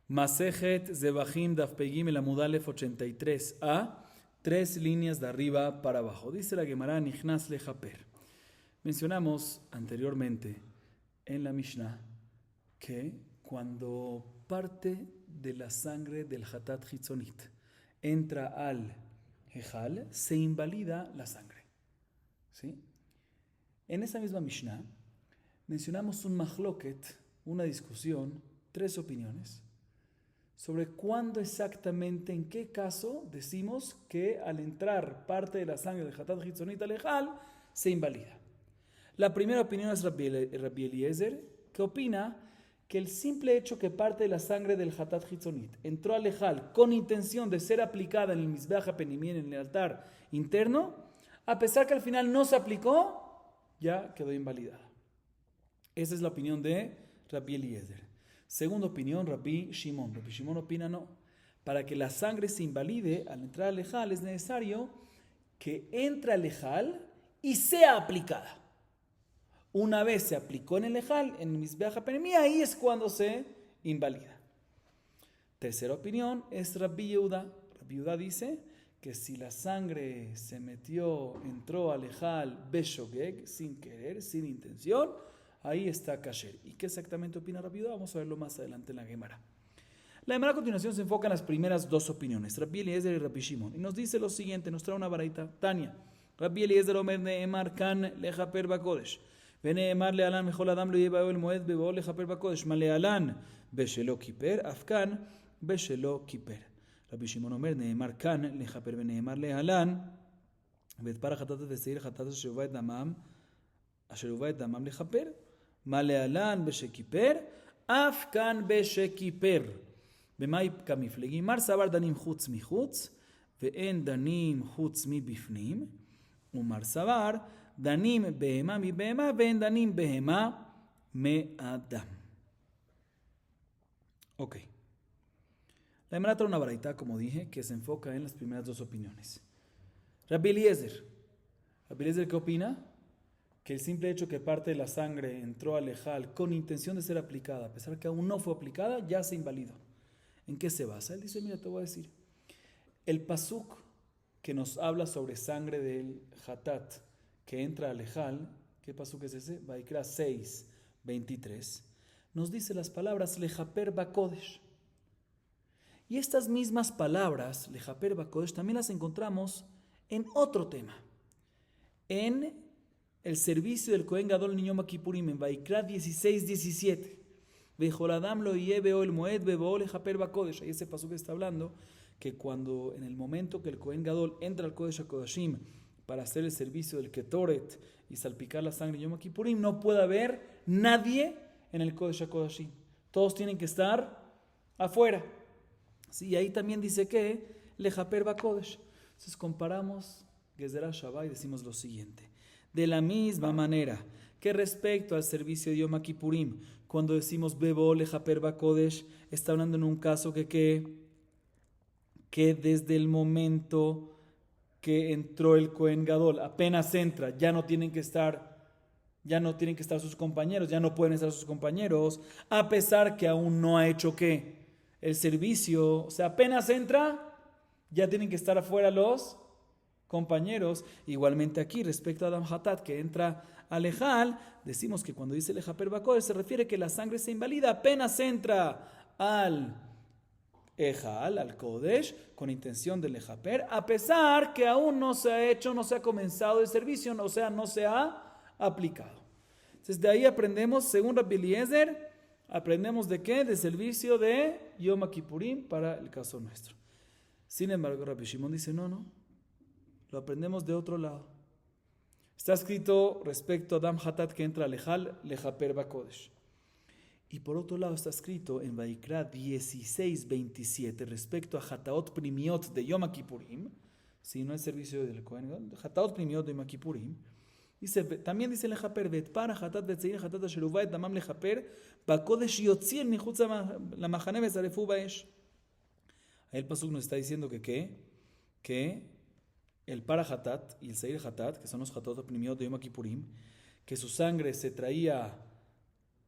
Masejet Zebahim Daf Pegim el Amudalef 83a, 3 líneas de arriba para abajo. Dice la Gemara Nichnas lejaper. Mencionamos anteriormente en la Mishnah que cuando parte de la sangre del Hatat Hitzonit entra al Ejal, se invalida la sangre. ¿Sí? En esa misma Mishnah mencionamos un mahloket, una discusión, 3 opiniones sobre cuándo exactamente, en qué caso decimos que al entrar parte de la sangre del Hatat Hitzonit al Ejal se invalida. La primera opinión es Rabbi Eliezer, que opina que el simple hecho que parte de la sangre del Hatat Hitzonit entró al Ejal con intención de ser aplicada en el Mizbeach HaPenimim, en el altar interno, a pesar que al final no se aplicó, ya quedó invalidada. Esa es la opinión de Rabbi Eliezer. Segunda opinión, Rabbi Shimon. Rabbi Shimon opina no. Para que la sangre se invalide al entrar al Ejal es necesario que entre al Ejal y sea aplicada. Una vez se aplicó en el Ejal, en el Mizbeach HaPenimim, ahí es cuando se invalida. Tercera opinión es Rabbi Yehuda. Rabbi Yehuda dice que si la sangre se metió, entró al Ejal beshogeg, sin querer, sin intención, ahí está kasher. ¿Y qué exactamente opina Rabbi Yehuda? Vamos a verlo más adelante en la Gemara. La Gemara a continuación se enfoca en las primeras 2 opiniones, Rabbi Eliezer y Rabbi Shimon. Y nos dice lo siguiente, nos trae una baraita. Tania, Rabbi Eliezer omer neemar kan lechaper bakodesh. ונאמר להלן מכל אדם לא יהיה באוהל מועד בבואו לכפר בקודש, מה להלן בשלו כיפר, אף כאן בשלו כיפר. רבי שמעון אומר, נאמר כאן לכפר ונאמר להלן, ואת פר החטאת ושעיר החטאת אשר הובא את דמם לכפר, מה להלן בשכיפר, אף כאן בשכיפר. במאי כמפלגים, מר סבר דנים חוץ מחוץ, ואין דנים חוץ מבפנים, ומר סבר Danim behema mi behema, ven danim behema me adam. Ok. La Gemara trae una baraita, como dije, que se enfoca en las primeras 2 opiniones. Rabbi Eliezer. Rabbi Eliezer, ¿qué opina? Que el simple hecho que parte de la sangre entró al Ejal con intención de ser aplicada, a pesar de que aún no fue aplicada, ya se invalidó. ¿En qué se basa? Él dice, mira, te voy a decir. El pasuk que nos habla sobre sangre del Hatat, que entra al Ejal, ¿qué pasuk es ese? Vaikra 6, 23, nos dice las palabras lechaper bakodesh. Y estas mismas palabras, lechaper bakodesh, también las encontramos en otro tema. En el servicio del Kohen Gadol en Yom Kippurim, en Vaikra 16, 17. Vejoladam lo yebe el moed bebo lechaper bakodesh. Ahí ese pasuk está hablando que cuando, en el momento que el Kohen Gadol entra al Kodesh HaKodashim, para hacer el servicio del Ketoret y salpicar la sangre de Yom Kippurim, no puede haber nadie en el Kodesh HaKodashim. Todos tienen que estar afuera. Sí, y ahí también dice que lechaper bakodesh. Entonces comparamos Gezerah Shabbat y decimos lo siguiente. De la misma manera que respecto al servicio de Yom Kippurim, cuando decimos bebo lechaper bakodesh, está hablando en un caso que desde el momento que entró el Kohen Gadol, apenas entra, ya no tienen que estar sus compañeros, ya no pueden estar sus compañeros, a pesar que aún no ha hecho ¿qué? El servicio, o sea, apenas entra, ya tienen que estar afuera los compañeros. Igualmente aquí, respecto a Adam Hatat, que entra al Ejal, decimos que cuando dice lechaper bakodesh, se refiere que la sangre se invalida, apenas entra al Ejal, al Kodesh, con intención de lechaper, a pesar que aún no se ha hecho, no se ha comenzado el servicio, o sea, no se ha aplicado. Entonces de ahí aprendemos, según Rabbi Eliezer, aprendemos de qué, de servicio de Yom Kippurim para el caso nuestro. Sin embargo, Rabbi Shimon dice, no, lo aprendemos de otro lado. Está escrito respecto a Adam Hatat que entra al Ejal, lechaper bakodesh. Y por otro lado está escrito en Vaikra 16, 27 respecto a Hataot Primiot de Yom Kippurim, si no es servicio del Kohen, Hataot Primiot de Yom Kippurim, dice, también dice lechaper, Vetpara Hatat Vetzeir Hatat Asher Huvá et Damam lechaper, Bakodesh Yotzir Michutz Lamachane Vezarefu Baesh. Ahí el pasuk nos está diciendo que el Para Hatat y el Seir Hatat, que son los Hataot Primiot de Yom Kippurim, que su sangre se traía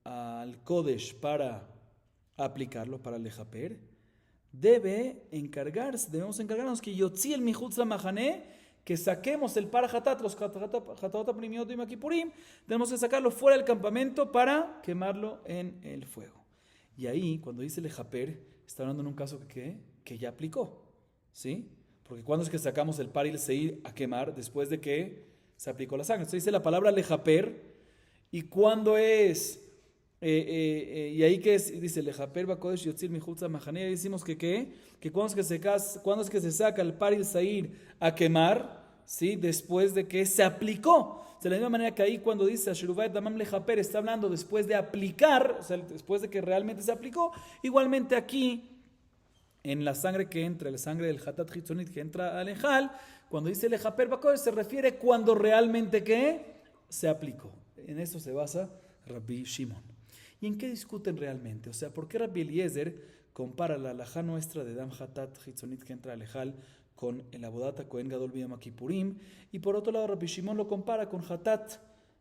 al Kodesh para aplicarlo para el lejaper, debemos encargarnos que yotzi el mijutz la mahané, que saquemos el para hatat, los hatat aprimiot de Yom Kippurim, tenemos que sacarlo fuera del campamento para quemarlo en el fuego. Y ahí, cuando dice lejaper, está hablando en un caso que ya aplicó, ¿sí? Porque cuando es que sacamos el par y el seir a quemar después de que se aplicó la sangre. Entonces dice la palabra lejaper, y cuando es, y ahí que es, dice lejaper bakodesh yotzil mijutz mahané, y decimos que cuando es que se saca el par y el seir a quemar, ¿sí? Después de que se aplicó. De la misma manera que ahí cuando dice Asheruvat Damam lejaper, está hablando después de aplicar, o sea, después de que realmente se aplicó. Igualmente aquí, en la sangre que entra, la sangre del hatat hitzonit que entra al ejal, cuando dice lejaper bakodesh, se refiere cuando realmente que se aplicó. En eso se basa Rabbi Shimon. ¿Y en qué discuten realmente? O sea, ¿por qué Rabbi Eliezer compara la halajá nuestra de Dam hatat hitzonit que entra al ejal con el Abodat Kohen Gadol B'Yom Kippurim? Y por otro lado, Rabbi Shimon lo compara con hatat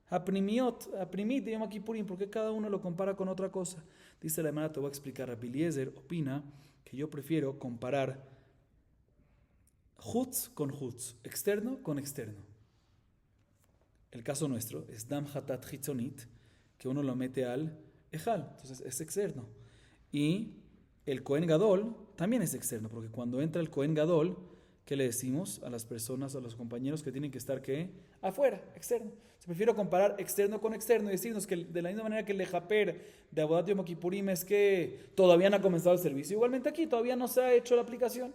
aprimit de Yom Kippurim. ¿Por qué cada uno lo compara con otra cosa? Dice la hermana, te voy a explicar. Rabbi Eliezer opina que yo prefiero comparar Hutz con Hutz, externo con externo. El caso nuestro es Dam Hatat Hitzonit, que uno lo mete al Ejal, entonces es externo. Y el Kohen Gadol también es externo, porque cuando entra el Kohen Gadol, ¿qué le decimos a las personas, a los compañeros que tienen que estar ¿qué? Afuera, externo? Prefiero comparar externo con externo y decirnos que de la misma manera que el lejaper de Abodat Yom Kippurim es que todavía no ha comenzado el servicio, igualmente aquí todavía no se ha hecho la aplicación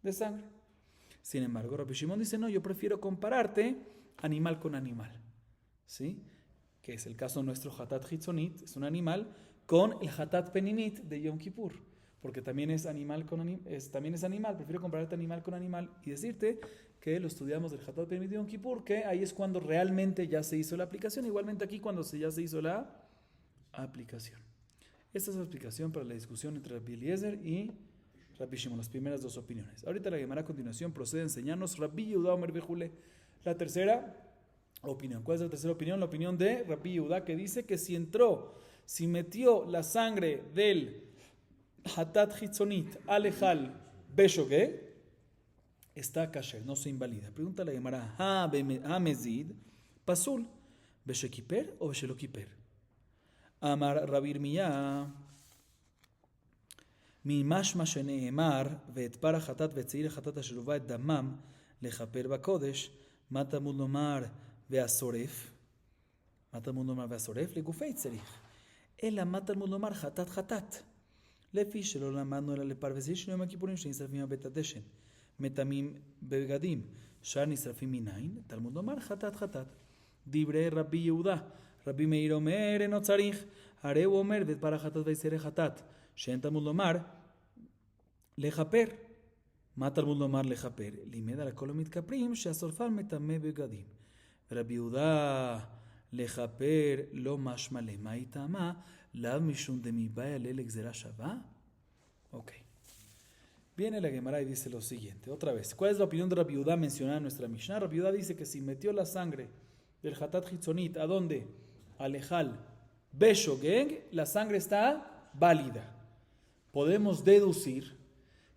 de sangre. Sin embargo, Rabbi Shimon dice, no, yo prefiero compararte animal con animal, ¿sí? Que es el caso nuestro Hatat Hitzonit, es un animal, con el Hatat Penimit de Yom Kippur, porque también es animal, también es animal. Prefiero compararte animal con animal y decirte que lo estudiamos del Hatat Penimit de Yom Kippur, que ahí es cuando realmente ya se hizo la aplicación, igualmente aquí cuando ya se hizo la aplicación. Esta es la explicación para la discusión entre Rabbi Eliezer y Rabbi Shimon, las primeras dos opiniones. Ahorita la Gemara a continuación procede a enseñarnos Rabbi Yehuda Omer Bejule, la tercera opinión. ¿Cuál es la tercera opinión? La opinión de Rabbi Yehuda, que dice que si metió la sangre del Hatat Hitzonit al Ejal Beshogé, está kasher, no se invalida. Pregunta la Gemara, ha mezid pasul beshekiper o beshelokiper. Amar Rabbi Irmiyah ממשמע שנאמר ואת פר החטאת וצעיר החטאת אשר הובא את דמם לכפר בקודש, מה תלמוד לומר והשורף? מה תלמוד לומר והשורף? לגופי צריך. אלא מה תלמוד לומר חטאת חטאת? לפי שלא למדנו אלא לפרווה של יום הכיפורים שנשרפים בבית הדשן, מטמאים בבגדים, שאר נשרפים מניין, תלמוד לומר חטאת חטאת. דברי רבי יהודה, רבי מאיר אומר אינו צריך, הרי הוא אומר ואת פר החטאת וצעיר החטאת, שאין תלמוד לומר לכפר. מה תלמוד לומר לכפר? לימד על הכל המתכפרים שהשורפן מטמא בבגדים. רבי יהודה לכפר לא משמע למה היא טעמה, לאו משום דמיבאי עלה לגזירה שווה. Ok. Viene la Gemara y dice lo siguiente, otra vez. ¿Cuál es la opinión de Rabbi Yehuda mencionada en nuestra Mishnah? Rabbi Yehuda dice que si metió la sangre del Hatat Hitzonit, ¿a dónde? Al Ejal Beshogeg, la sangre está válida. Podemos deducir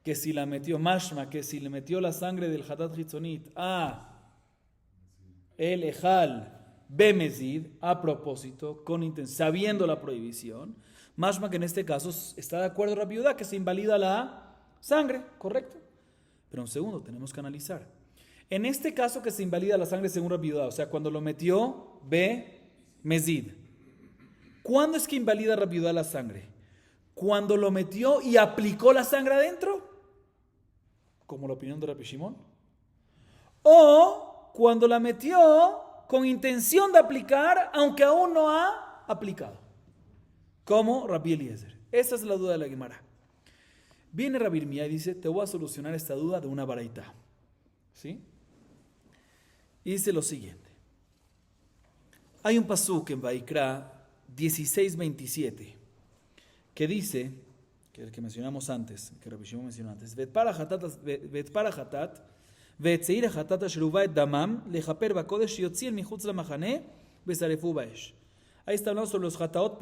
que si la metió mashma, que si le metió la sangre del Hatat Hitzonit a el Ejal Bemezid, a propósito, sabiendo la prohibición, mashma que en este caso está de acuerdo Rabbi Yehuda que se invalida la sangre, ¿correcto? Pero un segundo, tenemos que analizar. En este caso que se invalida la sangre según Rabbi Yehuda, o sea, cuando lo metió Bemezid, ¿cuándo es que invalida Rabbi Yehuda la sangre? Cuando lo metió y aplicó la sangre adentro, como la opinión de Rabbi Shimon, o cuando la metió con intención de aplicar, aunque aún no ha aplicado, como Rabbi Eliezer. Esa es la duda de la Gemara. Viene Rabbi Irmiyah y dice, te voy a solucionar esta duda de una baraita, ¿sí? Y dice lo siguiente. Hay un pasuk en Vaikra 16:27 que dice, que es el que mencionamos antes, que Rabbi Shimon mencionó antes, ואת פר החטאת ואת שעיר החטאת אשר הובא את דמם לכפר בקודש שיוציא אל מחוץ למחנה ושרפו באש. Ahí está hablando sobre los hataot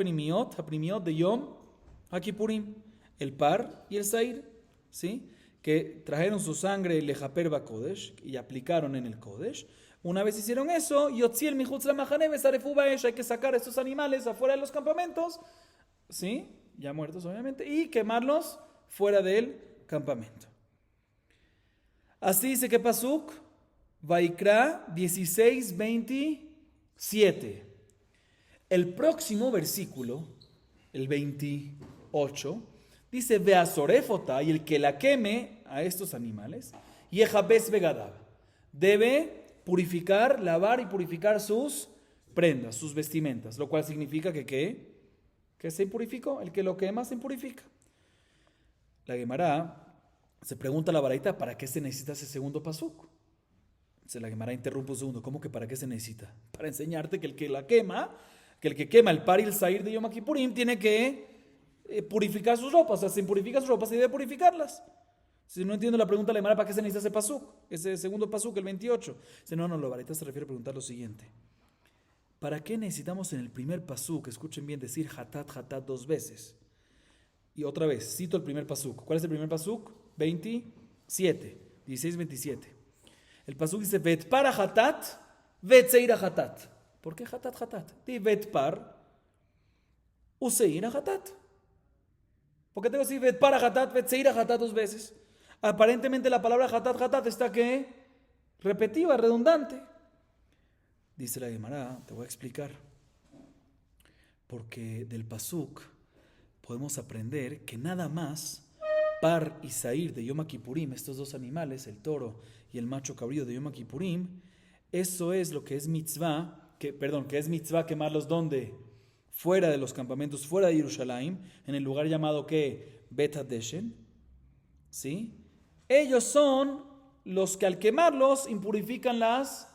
הפנימיות de Yom a Kippurim, el par y el sair, ¿sí? Que trajeron su sangre lejaper bakodesh y aplicaron en el kodesh. Una vez hicieron eso, yotziel mihutz la machane besarefu baesh, hay que sacar a estos animales afuera de los campamentos, ¿sí? Ya muertos obviamente, y quemarlos fuera del campamento. Así dice que pasuk, Vaikra 16:27. El próximo versículo, el 28, dice, Veazorefota, y el que la queme a estos animales, Yejabes Begadab, debe purificar, lavar y purificar sus prendas, sus vestimentas, lo cual significa que se impurificó, el que lo quema se impurifica. La Gemara se pregunta a la baraita, ¿para qué se necesita ese segundo pasuk? La Gemara interrumpe un segundo, ¿cómo que para qué se necesita? Para enseñarte que el que la quema, que el que quema el par y el sair de Yom Kippurim tiene que purificar sus ropas, o sea, se impurifica sus ropas y debe purificarlas. Si no entiendo la pregunta de la Gemara, ¿para qué se necesita ese pasuk? Ese segundo pasuk, el 28. Dice, no, la baraita se refiere a preguntar lo siguiente. ¿Para qué necesitamos en el primer pasuk, escuchen bien, decir hatat, hatat 2 veces? Y otra vez, cito el primer pasuk. ¿Cuál es el primer pasuk? 27, 16-27. El pasuk dice, vet para hatat, vet seira hatat. ¿Por qué hatat, hatat? Di vet par, useira hatat. ¿Por qué tengo que decir vet para hatat, vet seira hatat 2 veces? Aparentemente la palabra hatat, hatat está ¿qué? Repetida, redundante. Dice la Gemara, te voy a explicar. Porque del pasuk podemos aprender que nada más par y sair de Yom Kippurim, estos 2 animales, el toro y el macho cabrío de Yom Kippurim, eso es lo que es mitzvah, que es mitzvah quemarlos donde, fuera de los campamentos, fuera de Jerusalén, en el lugar llamado que Bet Hadeshen, ¿sí? Ellos son los que al quemarlos impurifican las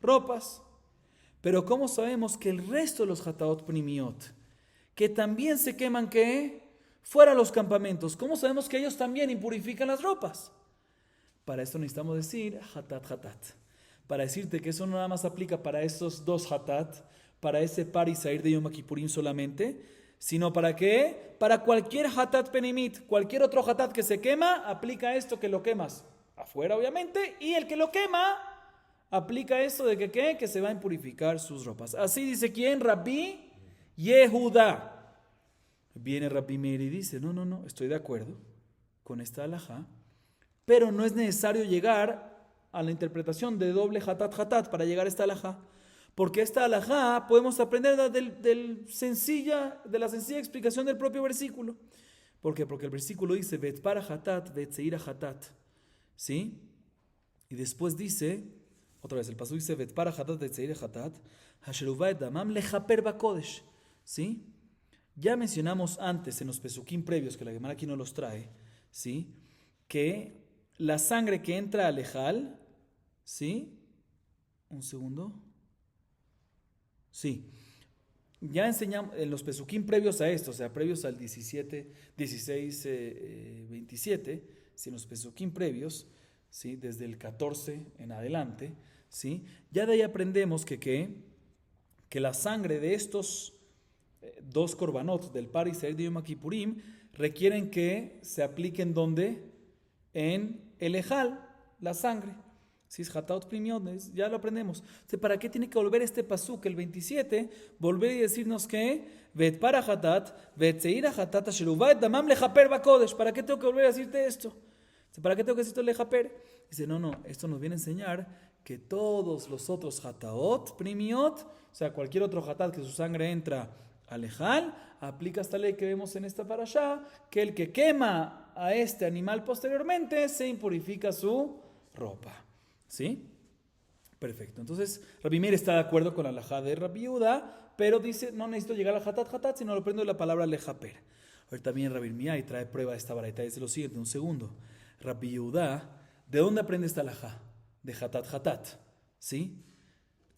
ropas. Pero ¿cómo sabemos que el resto de los hataot primiot, que también se queman ¿qué? Fuera de los campamentos, ¿cómo sabemos que ellos también impurifican las ropas? Para esto necesitamos decir hatat, hatat. Para decirte que eso no nada más aplica para esos 2 hatat, para ese par y sair de Yom Kippurim solamente, sino para ¿qué? Para cualquier hatat penimit, cualquier otro hatat que se quema, aplica esto que lo quemas afuera obviamente, y el que lo quema aplica esto de que se va a impurificar sus ropas. Así dice ¿quién? Rabbi Yehuda. Viene Rabbi Meir y dice, no, estoy de acuerdo con esta halajá, pero no es necesario llegar a la interpretación de doble hatat, hatat para llegar a esta halajá. Porque esta halajá podemos aprender de la sencilla explicación del propio versículo. ¿Por qué? Porque el versículo dice, vet para hatat, vet seira hatat. ¿Sí? Y después dice, otra vez, el pasuk dice, vet para hatat, vet seira hatat, hasheruvah et damam lechaper bakodesh. ¿Sí? Ya mencionamos antes en los pesukim previos, que la Gemara aquí no los trae, ¿sí? Que la sangre que entra al ejal, ¿sí? Un segundo. Sí. Ya enseñamos en los pesukim previos a esto, o sea, previos al 16, 27, ¿sí? En los pesukim previos, ¿sí? Desde el 14 en adelante, ¿sí? Ya de ahí aprendemos que la sangre de estos 2 korbanot del par y sair de Yom Kippurim requieren que se apliquen ¿dónde? En el ejal, la sangre. Si es hataot primiot, ya lo aprendemos. Entonces, ¿para qué tiene que volver este pasuk, el 27, volver y decirnos que vet para hatat, vet seira hatat, asheruvah et damam lechaper bakodesh? ¿Para qué tengo que volver a decirte esto? ¿Para qué tengo que decirte lechaper? Dice, no, esto nos viene a enseñar que todos los otros hataot primiot, o sea, cualquier otro hatat que su sangre entra al ejal, aplica esta ley que vemos en esta parashá, que el que quema a este animal posteriormente se impurifica su ropa. ¿Sí? Perfecto. Entonces, Rabbi Meir está de acuerdo con la halajá de Rabbi Yehuda, pero dice, no necesito llegar al hatat, sino lo aprendo de la palabra lejaper. Ahorita viene Rabbi Meir y trae prueba de esta baraita. Dice lo siguiente, un segundo. Rabbi Yehuda, ¿de dónde aprende esta halajá? De hatat. ¿Sí?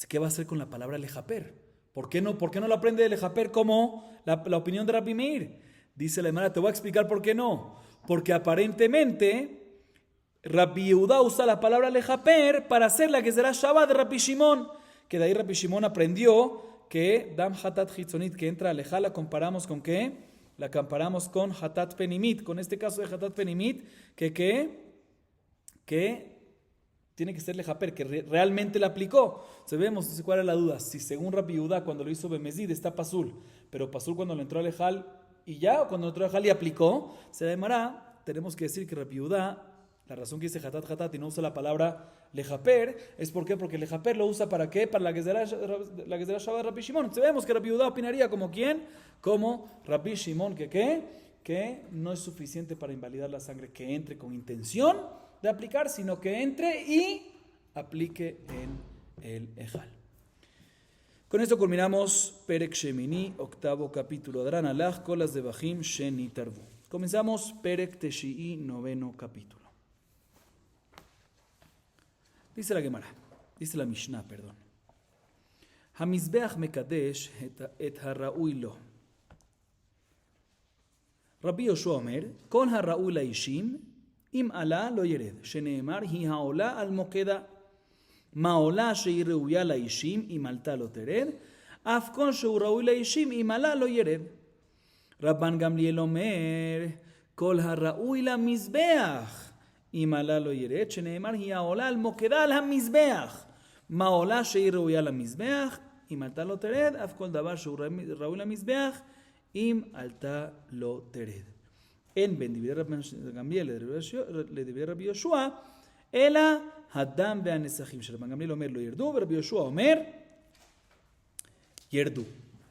¿Qué va a hacer con la palabra lejaper? ¿Por qué no lo aprende de lejaper como la opinión de Rabbi Meir? Dice la hermana, te voy a explicar por qué no. Porque aparentemente Rabbi Yehuda usa la palabra lejaper para hacer la que será Shabbat de Rabbi Shimon, que de ahí Rabbi Shimon aprendió que dam hatat chitzonit, que entra a lejá, la comparamos con ¿qué? la comparamos con Hatat Penimit, con este caso de Hatat Penimit, que tiene que ser lejaper, que realmente la aplicó. Sabemos, no sé cuál es la duda, si según Rabbi Yehuda cuando lo hizo Bemezid está pasul, pero pasul cuando le entró al Ejal y ya, o cuando entró al Ejal y aplicó, se demará, tenemos que decir que Rabbi Yehuda, la razón que dice Hatat y no usa la palabra lejaper, es ¿por qué? Porque lejaper lo usa ¿para qué? Para la Gezerá Shabbat de Rabbi Shimon. Sabemos que Rabbi Yehuda opinaría como ¿quién? Como Rabbi Shimon, que no es suficiente para invalidar la sangre que entre con intención de aplicar, sino que entre y aplique en el Ejal. Con esto culminamos Perek Shemini, octavo capítulo. Adran Alach, Kolas de Bajim, Sheni Tarvu. Comenzamos Perek Teshi'i, noveno capítulo. Dice la Gemara, dice la Mishnah, perdón. Hamizbeach mekadesh et harraui lo. Rabbi Yoshua Omer, Kol harraui laishim, im ala lo yered. Sheneemar hi haola al mokeda. Maola shehi reuya laishim, im alta lo tered. Afkon shehu raui laishim, im ala lo yered. Rabban Gamliel Omer, Kol harraui la mizbeach. אם עלה לא ירד, שנאמר היא העולה על מוקדה על המזבח. מה עולה שהיא ראויה למזבח? אם עלתה לא תרד, אף כל דבר שהוא ראוי למזבח, אם עלתה לא תרד. אין בין דברי רבי גמליאל לדברי רבי יהושע, אלא הדם והנסכים של רבי גמליאל אומר לא ירדו, ורבי יהושע אומר ירדו.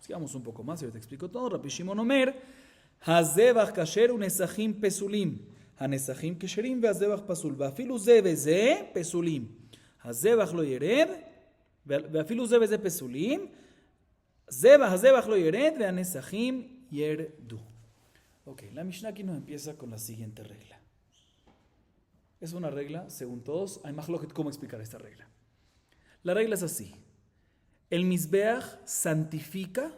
sigamos un poco más, yo te explico todo. רבי שמעון אומר, הזבח כשר ונסכים פסולים. הנסכים כשרים והזבח פסול, ואפילו זה וזה פסולים. הזבח לא ירד, ואפילו זה וזה פסולים. הזבח לא ירד, והנסכים ירדו. Ok, la Mishnah aquí nos empieza con la siguiente regla. Es una regla, según todos, hay más lógico cómo explicar esta regla. La regla es así. El Mizbeach santifica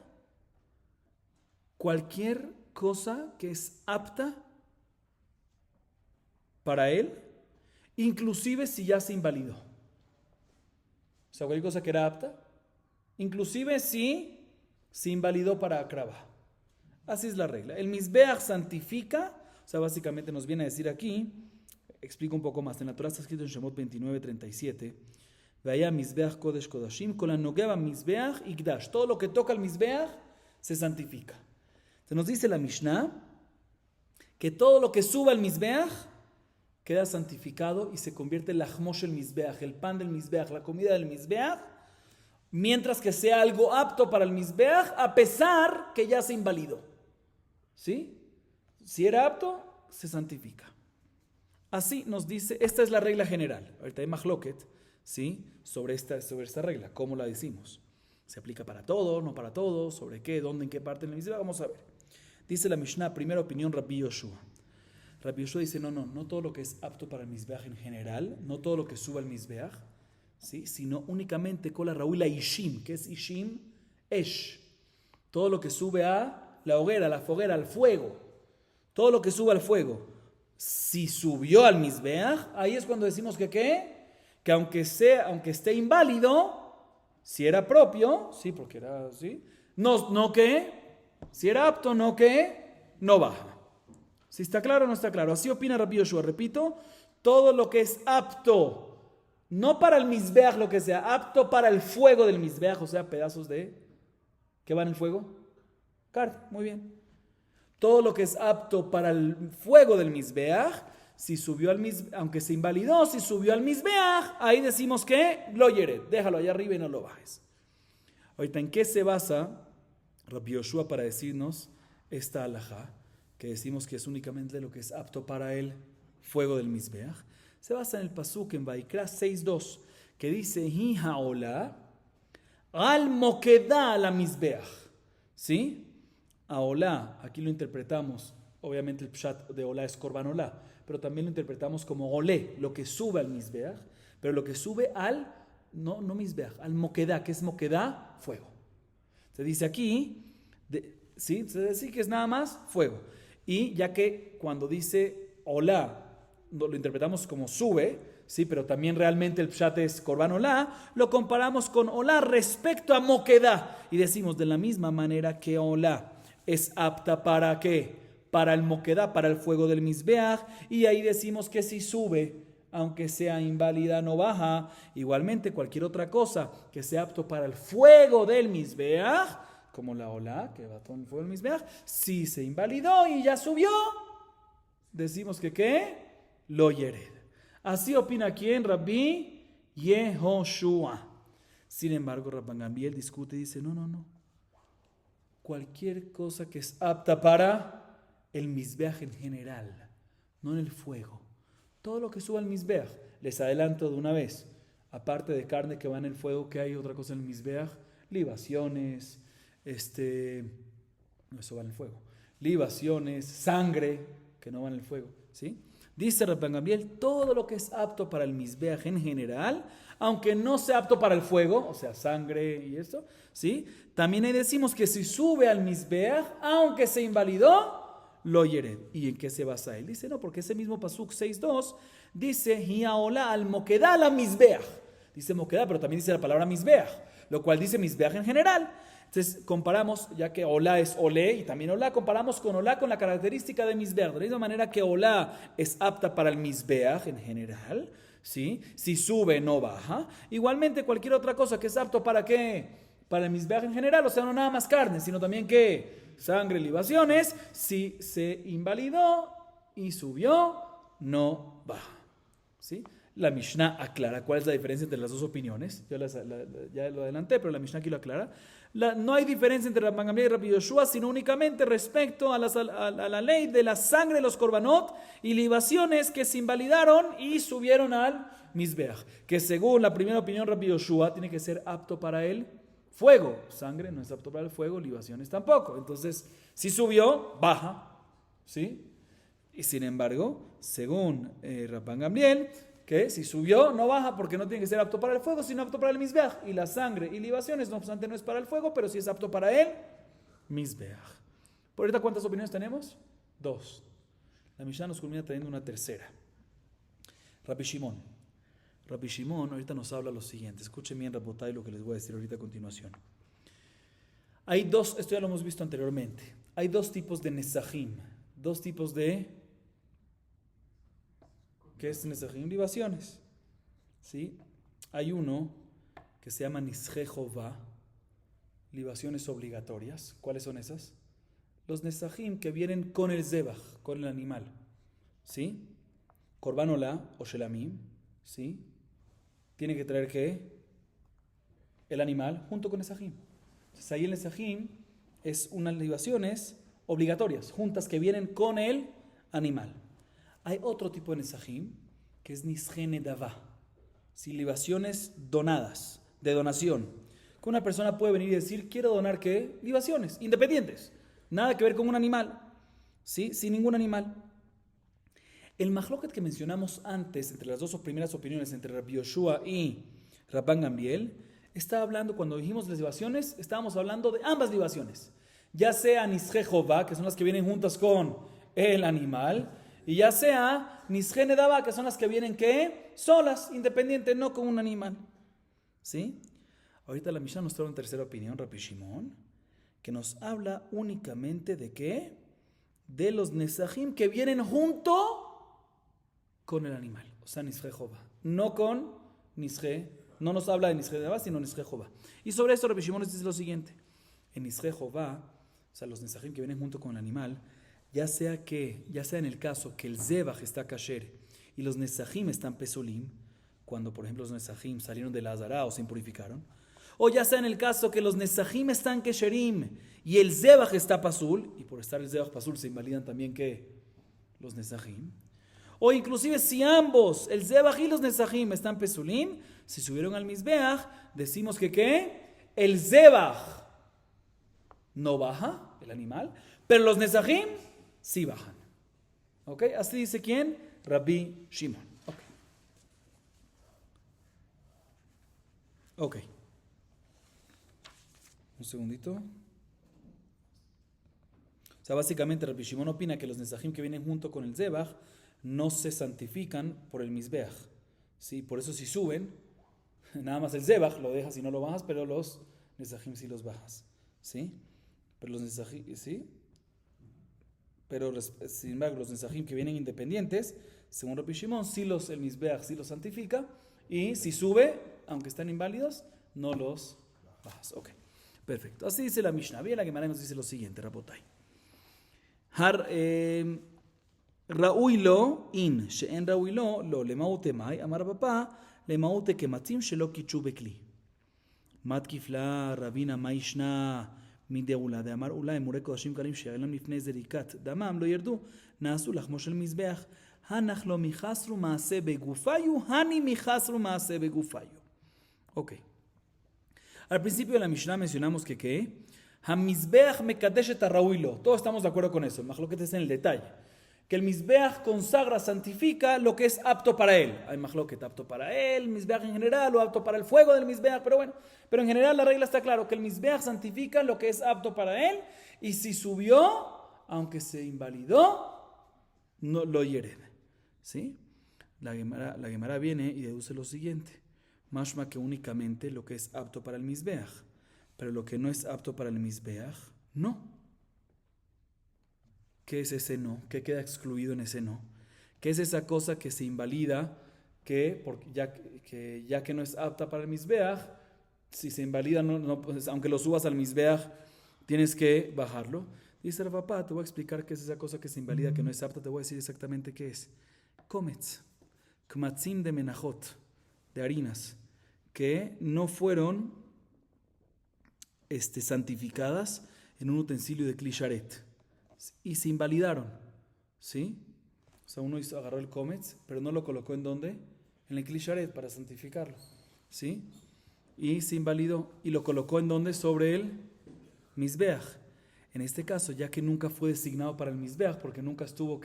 cualquier cosa que es apta para él, inclusive si ya se invalidó. O sea, cualquier cosa que era apta, inclusive si se invalidó para Akraba. Así es la regla. El Mizbeach santifica, o sea, básicamente nos viene a decir aquí, explico un poco más, en la Torah está escrito en Shemot 29:37, Vaya Mizbeach Kodesh Kodashim, con la Nogeba Mizbeach Igdash. Todo lo que toca el Mizbeach se santifica. Se nos dice la Mishnah que todo lo que suba al Mizbeach queda santificado y se convierte en lahmosh el Mizbeach, el pan del Mizbeach, la comida del Mizbeach, mientras que sea algo apto para el Mizbeach, a pesar que ya se invalidó. ¿Sí? Si era apto, se santifica. Así nos dice, esta es la regla general. Ahorita hay mahloket, ¿sí? Sobre esta regla, ¿cómo la decimos? ¿Se aplica para todo, no para todo? ¿Sobre qué, dónde, en qué parte del Mizbeach? Vamos a ver. Dice la Mishnah, primera opinión, Rabbi Yoshua. Rabbi Yoshua dice, no todo lo que es apto para el Mizbeach en general, no todo lo que suba al Mizbeach, ¿sí? Sino únicamente con la Raúl Ishim. ¿Qué es Ishim? Esh. Todo lo que sube a la hoguera, a la foguera, al fuego. Todo lo que sube al fuego. Si subió al Mizbeach, ahí es cuando decimos que ¿qué? Que aunque esté inválido, si era propio, sí, porque era así, no que, si era apto, no que, no baja. Si está claro o no está claro. Así opina Rabbi Yoshua. Repito, todo lo que es apto, no para el Mizbeach, lo que sea, apto para el fuego del Mizbeach, o sea, pedazos de, ¿qué va en el fuego? Carne, muy bien. Todo lo que es apto para el fuego del Mizbeach, si subió al Mizbeach, aunque se invalidó, si subió al Mizbeach, ahí decimos que lo yered, déjalo allá arriba y no lo bajes. Ahorita, ¿en qué se basa Rabbi Yoshua para decirnos esta halajá? Que decimos que es únicamente lo que es apto para el fuego del Mizbeach, se basa en el pasuk en Vaikra 6:2, que dice, Hi haola al mokeda la Mizbeach. ¿Sí? Aolá, aquí lo interpretamos, obviamente el pshat de olá es korban olá, pero también lo interpretamos como olé, lo que sube al Mizbeach, pero lo que sube al, no Mizbeach, al mokeda, que es mokeda, fuego. Se dice aquí, ¿sí? Se dice que es nada más fuego. Y ya que cuando dice olá, lo interpretamos como sube, sí, pero también realmente el pshat es korban olá, lo comparamos con olá respecto a mokedá y decimos de la misma manera que olá es apta ¿para qué? Para el moquedá, para el fuego del Mizbeach, y ahí decimos que si sube, aunque sea inválida, no baja. Igualmente, cualquier otra cosa que sea apto para el fuego del Mizbeach, como la olá, que va con el fuego del Mizbeach, si se invalidó y ya subió, decimos que ¿qué? Lo yered. Así opina ¿quién? Rabbi Yehoshua. Sin embargo, Rabban Gamliel discute y dice, no. Cualquier cosa que es apta para el Mizbeach en general, no en el fuego. Todo lo que suba al Mizbeach, les adelanto de una vez, aparte de carne que va en el fuego, ¿qué hay otra cosa en el Mizbeach? Libaciones, no, eso va en el fuego. Libaciones, sangre, que no va en el fuego, ¿sí? Dice Rabban Gamliel, todo lo que es apto para el Mizbeach en general, aunque no sea apto para el fuego, o sea, sangre y eso, ¿sí? También ahí decimos que si sube al Mizbeach, aunque se invalidó, lo yered. ¿Y en qué se basa él? Dice, no, porque ese mismo Pasuk 6.2 dice, hiaola al moquedá la Mizbeach. Dice moquedá, pero también dice la palabra Mizbeach, lo cual dice Mizbeach en general. Entonces comparamos, ya que olá es olé y también olá, comparamos con olá con la característica de Mizbeach. De la misma manera que olá es apta para el Mizbeach en general, ¿sí? Si sube, no baja. Igualmente cualquier otra cosa que es apto para ¿qué? Para el Mizbeach en general, o sea, no nada más carne, sino también ¿qué? Sangre, libaciones, si se invalidó y subió, no baja, ¿sí? La Mishnah aclara cuál es la diferencia entre las dos opiniones. Yo ya lo adelanté, pero la Mishnah aquí lo aclara. No hay diferencia entre Rabban Gamliel y Rabbi Yoshua, sino únicamente respecto a la ley de la sangre de los korbanot y libaciones que se invalidaron y subieron al Mizbeach. Que según la primera opinión, Rabbi Yoshua tiene que ser apto para él. Fuego, sangre no es apto para el fuego, libaciones tampoco. Entonces, si subió, baja, ¿sí? Y sin embargo, según Rabban Gamliel, que si subió, no baja porque no tiene que ser apto para el fuego, sino apto para el Mizbeach. Y la sangre y libaciones, no obstante, no es para el fuego, pero sí es apto para el Mizbeach. ¿Por ahorita cuántas opiniones tenemos? 2. La Mishnah nos culmina trayendo una tercera. Rabbi Shimon ahorita nos habla lo siguiente. Escuchen bien, Rabotay, lo que les voy a decir ahorita a continuación. Hay dos, esto ya lo hemos visto anteriormente. Hay dos tipos de nesajim. Dos tipos de... ¿Qué es nesajim? Libaciones. ¿Sí? Hay uno que se llama nisje jová, libaciones obligatorias. ¿Cuáles son esas? Los nesajim que vienen con el zebach, con el animal. ¿Sí? Korban olá o shelamim. ¿Sí? Tiene que traer ¿qué? El animal junto con nesajim. Entonces ahí el nesajim es unas libaciones obligatorias, juntas que vienen con el animal. Hay otro tipo de nesajim que es nisje nedavá, ¿sí? Libaciones donadas, de donación. Que una persona puede venir y decir, quiero donar ¿qué? Libaciones, independientes, nada que ver con un animal, ¿sí? Sin ningún animal. El mahloket que mencionamos antes, entre las dos primeras opiniones, entre Rabbi Yoshua y Rabban Gamliel, estaba hablando, cuando dijimos las libaciones, estábamos hablando de ambas libaciones. Ya sea nisje jová, que son las que vienen juntas con el animal, y ya sea nisje nedavá, que son las que vienen ¿qué? Solas, independientes, no con un animal. ¿Sí? Ahorita la Mishnah nos trae una tercera opinión, Rabbi Shimon, que nos habla únicamente de ¿qué? De los nesajim que vienen junto con el animal, o sea, nisje jová, no con nisje, no nos habla de nisje nedavá, sino nisje jová. Y sobre esto Rabbi Shimon nos dice lo siguiente: en nisje jová, o sea, los nesajim que vienen junto con el animal, ya sea en el caso que el zebach está kasher y los nesajim están pesulim, cuando por ejemplo los nesajim salieron de la azara o se impurificaron, o ya sea en el caso que los nesajim están kesherim y el zebach está pasul, y por estar el zebach pasul se invalidan también que los nesajim. O inclusive si ambos, el zebach y los nesajim, están pesulim, si subieron al Mizbeach, decimos que ¿qué? El zebach no baja, el animal, pero los nesajim sí bajan. ¿Ok? Así dice ¿quién? Rabbi Shimon. Ok. Un segundito. O sea, básicamente Rabbi Shimon opina que los nesajim que vienen junto con el zebach no se santifican por el Mizbeach, ¿sí? Por eso si suben, nada más el zebach lo dejas y no lo bajas, pero los nesajim sí los bajas, ¿sí? Pero los nesajim, ¿sí? Pero sin embargo, los nesajim que vienen independientes, según Rabbi Shimon, el Mizbeach sí los santifica, y si sube, aunque están inválidos, no los bajas. Ok, perfecto. Así dice la Mishnah. Bien, la Gemara nos dice lo siguiente, Rabotai. ראוי לו אין, שאין ראוי לו, לא, למהות מאי, אמר רבא, למהות כמצים שלא קידשו בכלי. מה תקיפלה רבינה מה ישנה מדעולה, דאמר אולי מורי קודשים קלים שיעלם לפני זריקת דמם לא ירדו, נעשו לחמו של מזבח. הנח לא מחסרו מעשה בגופיו, הני מחסרו מעשה בגופיו. Ok. Al principio de la Mishnah mencionamos que המזבח מקדש את הראוי לו. Todos estamos de acuerdo con eso. El מחלוקת es en el detalle. Que el Mizbeach consagra, santifica lo que es apto para él. Hay mahloket apto para él, Mizbeach en general, o apto para el fuego del Mizbeach, pero bueno, pero en general la regla está claro, que el Mizbeach santifica lo que es apto para él, y si subió, aunque se invalidó, no lo hiere. ¿Sí? La Gemara viene y deduce lo siguiente, mashma que únicamente lo que es apto para el Mizbeach, pero lo que no es apto para el Mizbeach, no. ¿Qué es ese no? ¿Qué queda excluido en ese no? ¿Qué es esa cosa que se invalida, ya que no es apta para el Mizbeach? Si se invalida, pues, aunque lo subas al Mizbeach, tienes que bajarlo. Dice el papá, te voy a explicar qué es esa cosa que se invalida, que no es apta, te voy a decir exactamente qué es. Comets, kmatzim de menajot, de harinas, que no fueron santificadas en un utensilio de klisharet. Y se invalidaron, ¿sí? O sea, uno agarró el comets, pero no lo colocó ¿en dónde? En el klisharet para santificarlo, ¿sí? Y se invalidó. ¿Y lo colocó en dónde? Sobre el Mizbeach. En este caso, ya que nunca fue designado para el Mizbeach, porque nunca estuvo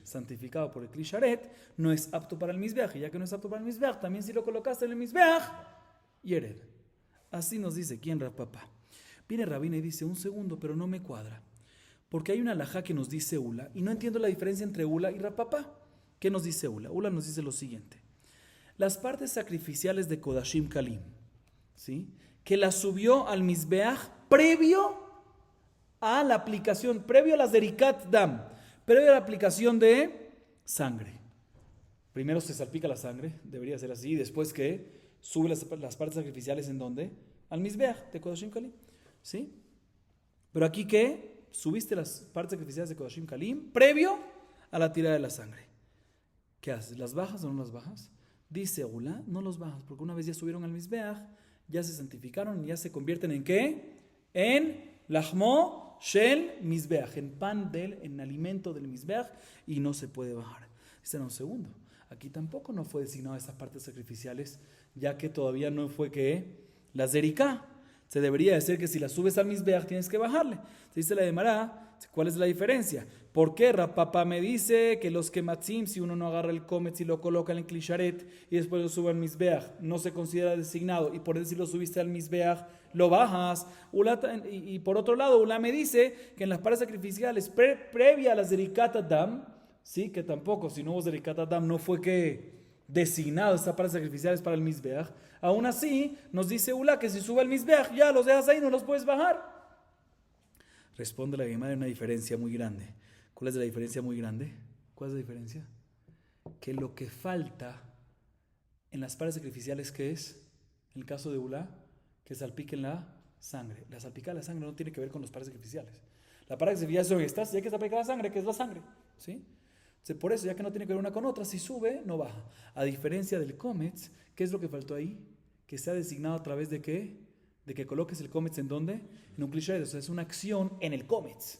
santificado por el klisharet, no es apto para el Mizbeach. Y ya que no es apto para el Mizbeach, también si lo colocaste en el Mizbeach, yered. Así nos dice, ¿quién, Rapapá? Viene Rabina y dice, un segundo, pero no me cuadra. Porque hay una halajá que nos dice Ula, y no entiendo la diferencia entre Ula y Rapapá. ¿Qué nos dice Ula? Ula nos dice lo siguiente. Las partes sacrificiales de Kodashim Kalim, ¿sí? Que las subió al Mizbeach previo a la aplicación, previo a la Zerikat Dam, previo a la aplicación de sangre. Primero se salpica la sangre, debería ser así, y después que sube las partes sacrificiales, ¿en dónde? Al Mizbeach de Kodashim Kalim, ¿sí? Pero aquí, ¿qué? Subiste las partes sacrificiales de Kodashim Kalim previo a la tirada de la sangre. ¿Qué haces? ¿Las bajas o no las bajas? Dice Ula, no los bajas, porque una vez ya subieron al Mizbeach, ya se santificaron y ya se convierten ¿en qué? En Lahmo Shel Mizbeach, en pan en alimento del Mizbeach, y no se puede bajar. Dice, no, un segundo, aquí tampoco no fue designado esas partes sacrificiales, ya que todavía no fue la Zeriká. Se debería decir que si la subes al Mizbeach tienes que bajarle. Se dice la Gemara, ¿cuál es la diferencia? ¿Por qué Rapapá me dice que los kematzim, si uno no agarra el kometz y lo coloca en el klisharet y después lo sube al Mizbeach, no se considera designado, y por decir lo subiste al Mizbeach, lo bajas? Y por otro lado, Ula me dice que en las partes sacrificiales previa a la Zerikat Adam, ¿sí? Que tampoco, si no hubo Zerikat Adam, no fue designado estas partes sacrificiales para el Mizbeach. Aún así, nos dice Ula que si sube el Mizbeach, ya los dejas ahí, no los puedes bajar. Responde la Gemara, hay una diferencia muy grande. ¿Cuál es la diferencia muy grande? ¿Cuál es la diferencia? Que lo que falta en las partes sacrificiales, ¿qué es? En el caso de Ula, que salpiquen la sangre. La salpicada de la sangre no tiene que ver con las partes sacrificiales. La parte sacrificial es donde estás, ya que salpica la sangre, que es la sangre, ¿sí? Entonces, por eso, ya que no tiene que ver una con otra, si sube, no baja. A diferencia del Kometz, ¿qué es lo que faltó ahí? Que sea designado a través de ¿qué? De que coloques el Kometz ¿en dónde? En un cliché. O sea, es una acción en el Kometz.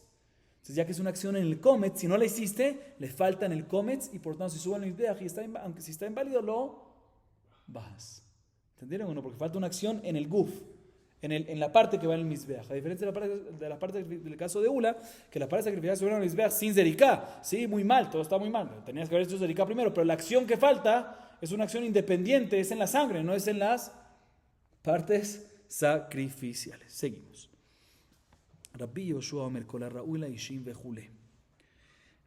Entonces, ya que es una acción en el Kometz, si no la hiciste, le falta en el Kometz, y por tanto, si sube el Mizbeach, aunque si está inválido, lo bajas. ¿Entendieron o no? Porque falta una acción en el Guf, en la parte que va en el Mizbeach. A diferencia de la parte del caso de Ula, que la parte sacrificada subieron al Mizbeach sin Zeriká. Sí, muy mal, todo está muy mal. Tenías que haber hecho Zeriká primero, pero la acción que falta es una acción independiente, es en la sangre, no es en las partes sacrificiales. Seguimos. Rabbi Yoshua Omer Kol Ra'ula Ishim Vejule.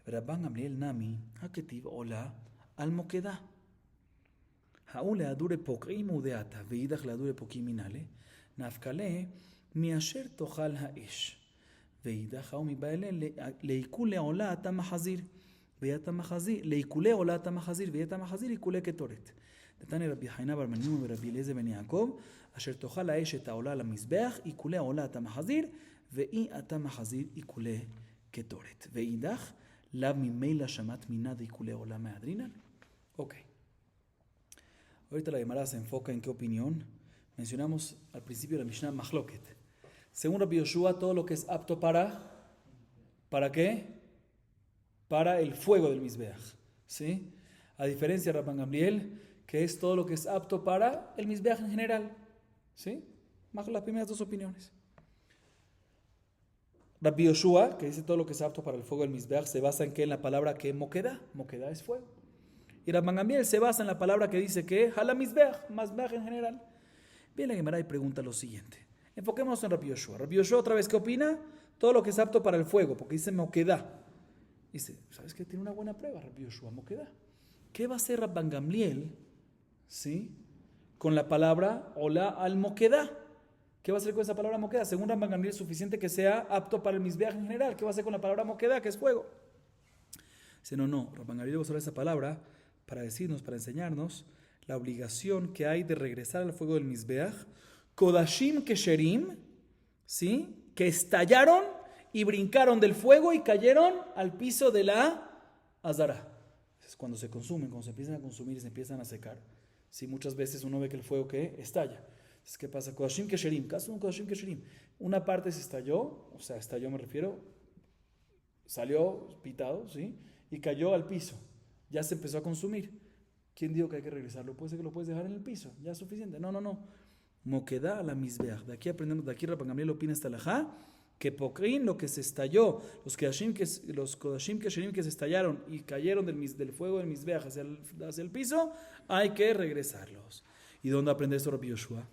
Rabban Gamliel Nami Haketiv Ola Al Mokedah. Haule Adure Pokrim Udeata Veidach Ladure Pokim Minale. נפקלה מאשר תאכל האש ואידך ההוא מבעלה לעיקולי עולה אתה מחזיר. ויית המחזיר, לעיקולי עולה אתה מחזיר, ויית המחזיר עיקולי קטורת. נתני רבי חיינה בר מנימא ורבי אליעזר בן יעקב, אשר תאכל האש את העולה למזבח, עיקולי עולה אתה מחזיר, ואי אתה מחזיר עיקולי קטורת. ואידך, לאו ממילא שמעת מינה עיקולי עולה מהדרינן. Ok. Ahorita la Gemara se enfoca en qué opinión. Mencionamos al principio de la Mishnah Mahloket. Según Rabbi Yoshua, todo lo que es apto ¿para qué? Para el fuego del Mizbeach. ¿Sí? A diferencia de Rabban Gamliel, que es todo lo que es apto para el Mizbeach en general. ¿Sí? Más las primeras dos opiniones. Rabbi Yoshua, que dice todo lo que es apto para el fuego del Mizbeach, se basa en que en la palabra que moqueda. Moqueda es fuego. Y Rabban Gamliel se basa en la palabra que dice que hala Mizbeach, Mizbeach en general. Viene la Gemara y pregunta lo siguiente. Enfoquémonos en Rabbi Yoshua. Rabbi Yoshua otra vez, ¿qué opina? Todo lo que es apto para el fuego, porque dice moqueda. Dice, ¿sabes qué? Tiene una buena prueba Rabbi Yoshua, moqueda. ¿Qué va a hacer Rabban Gamliel, ¿sí?, con la palabra hola al moqueda? ¿Qué va a hacer con esa palabra moqueda? Según Rabban Gamliel es suficiente que sea apto para el Mizbeach en general. ¿Qué va a hacer con la palabra moqueda, que es fuego? Dice, no, Rabban Gamliel va a usar esa palabra para decirnos, para enseñarnos la obligación que hay de regresar al fuego del Mizbeach, Kodashim Kesherim, ¿sí?, que estallaron y brincaron del fuego y cayeron al piso de la Azara. Es cuando se consumen, cuando se empiezan a consumir y se empiezan a secar. Sí, muchas veces uno ve que el fuego que estalla. Entonces, ¿qué pasa? Kodashim Kesherim, caso de un Kodashim Kesherim. Una parte se estalló, o sea, estalló me refiero, salió pitado, ¿sí?, y cayó al piso. Ya se empezó a consumir. ¿Quién dijo que hay que regresarlo? Puede ser que lo puedes dejar en el piso, ya es suficiente. No. Moqueda a la Mizbeach. De aquí aprendemos, de aquí Rabban Gamliel opina esta halajá, que pokrin, lo que se estalló, los Kodashim Kesherim que se estallaron y cayeron del fuego del Mizbeach hacia el piso, hay que regresarlos. ¿Y dónde aprende esto Rabbi Yoshua?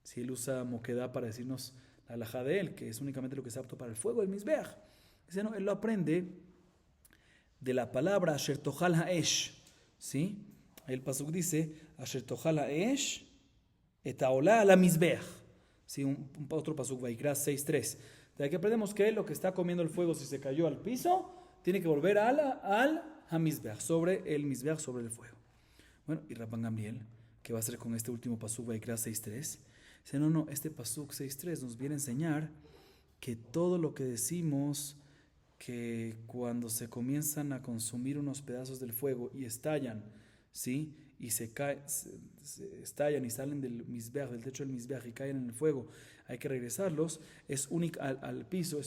Si él usa moqueda para decirnos la halajá de él, que es únicamente lo que es apto para el fuego del Mizbeach. Dice, no, él lo aprende de la palabra Asher Tochal Ha'esh. ¿Sí? El pasuk dice Asher Tochal Ha'esh et ha'olah la Mizbeach. ¿Sí? Otro pasuk, Vaikra 6:3. De aquí aprendemos que lo que está comiendo el fuego, si se cayó al piso, tiene que volver al Hamizbeach, sobre el Mizbeach, sobre el fuego. Bueno, y Rabban Gamliel, ¿qué va a hacer con este último pasuk, Vaikra 6:3? Dice, no, este pasuk 6:3 nos viene a enseñar que todo lo que decimos, que cuando se comienzan a consumir unos pedazos del fuego y estallan, ¿sí?, y se estallan y salen del Mizbeach, del techo del Mizbeach, y caen en el fuego, hay que regresarlos, al piso,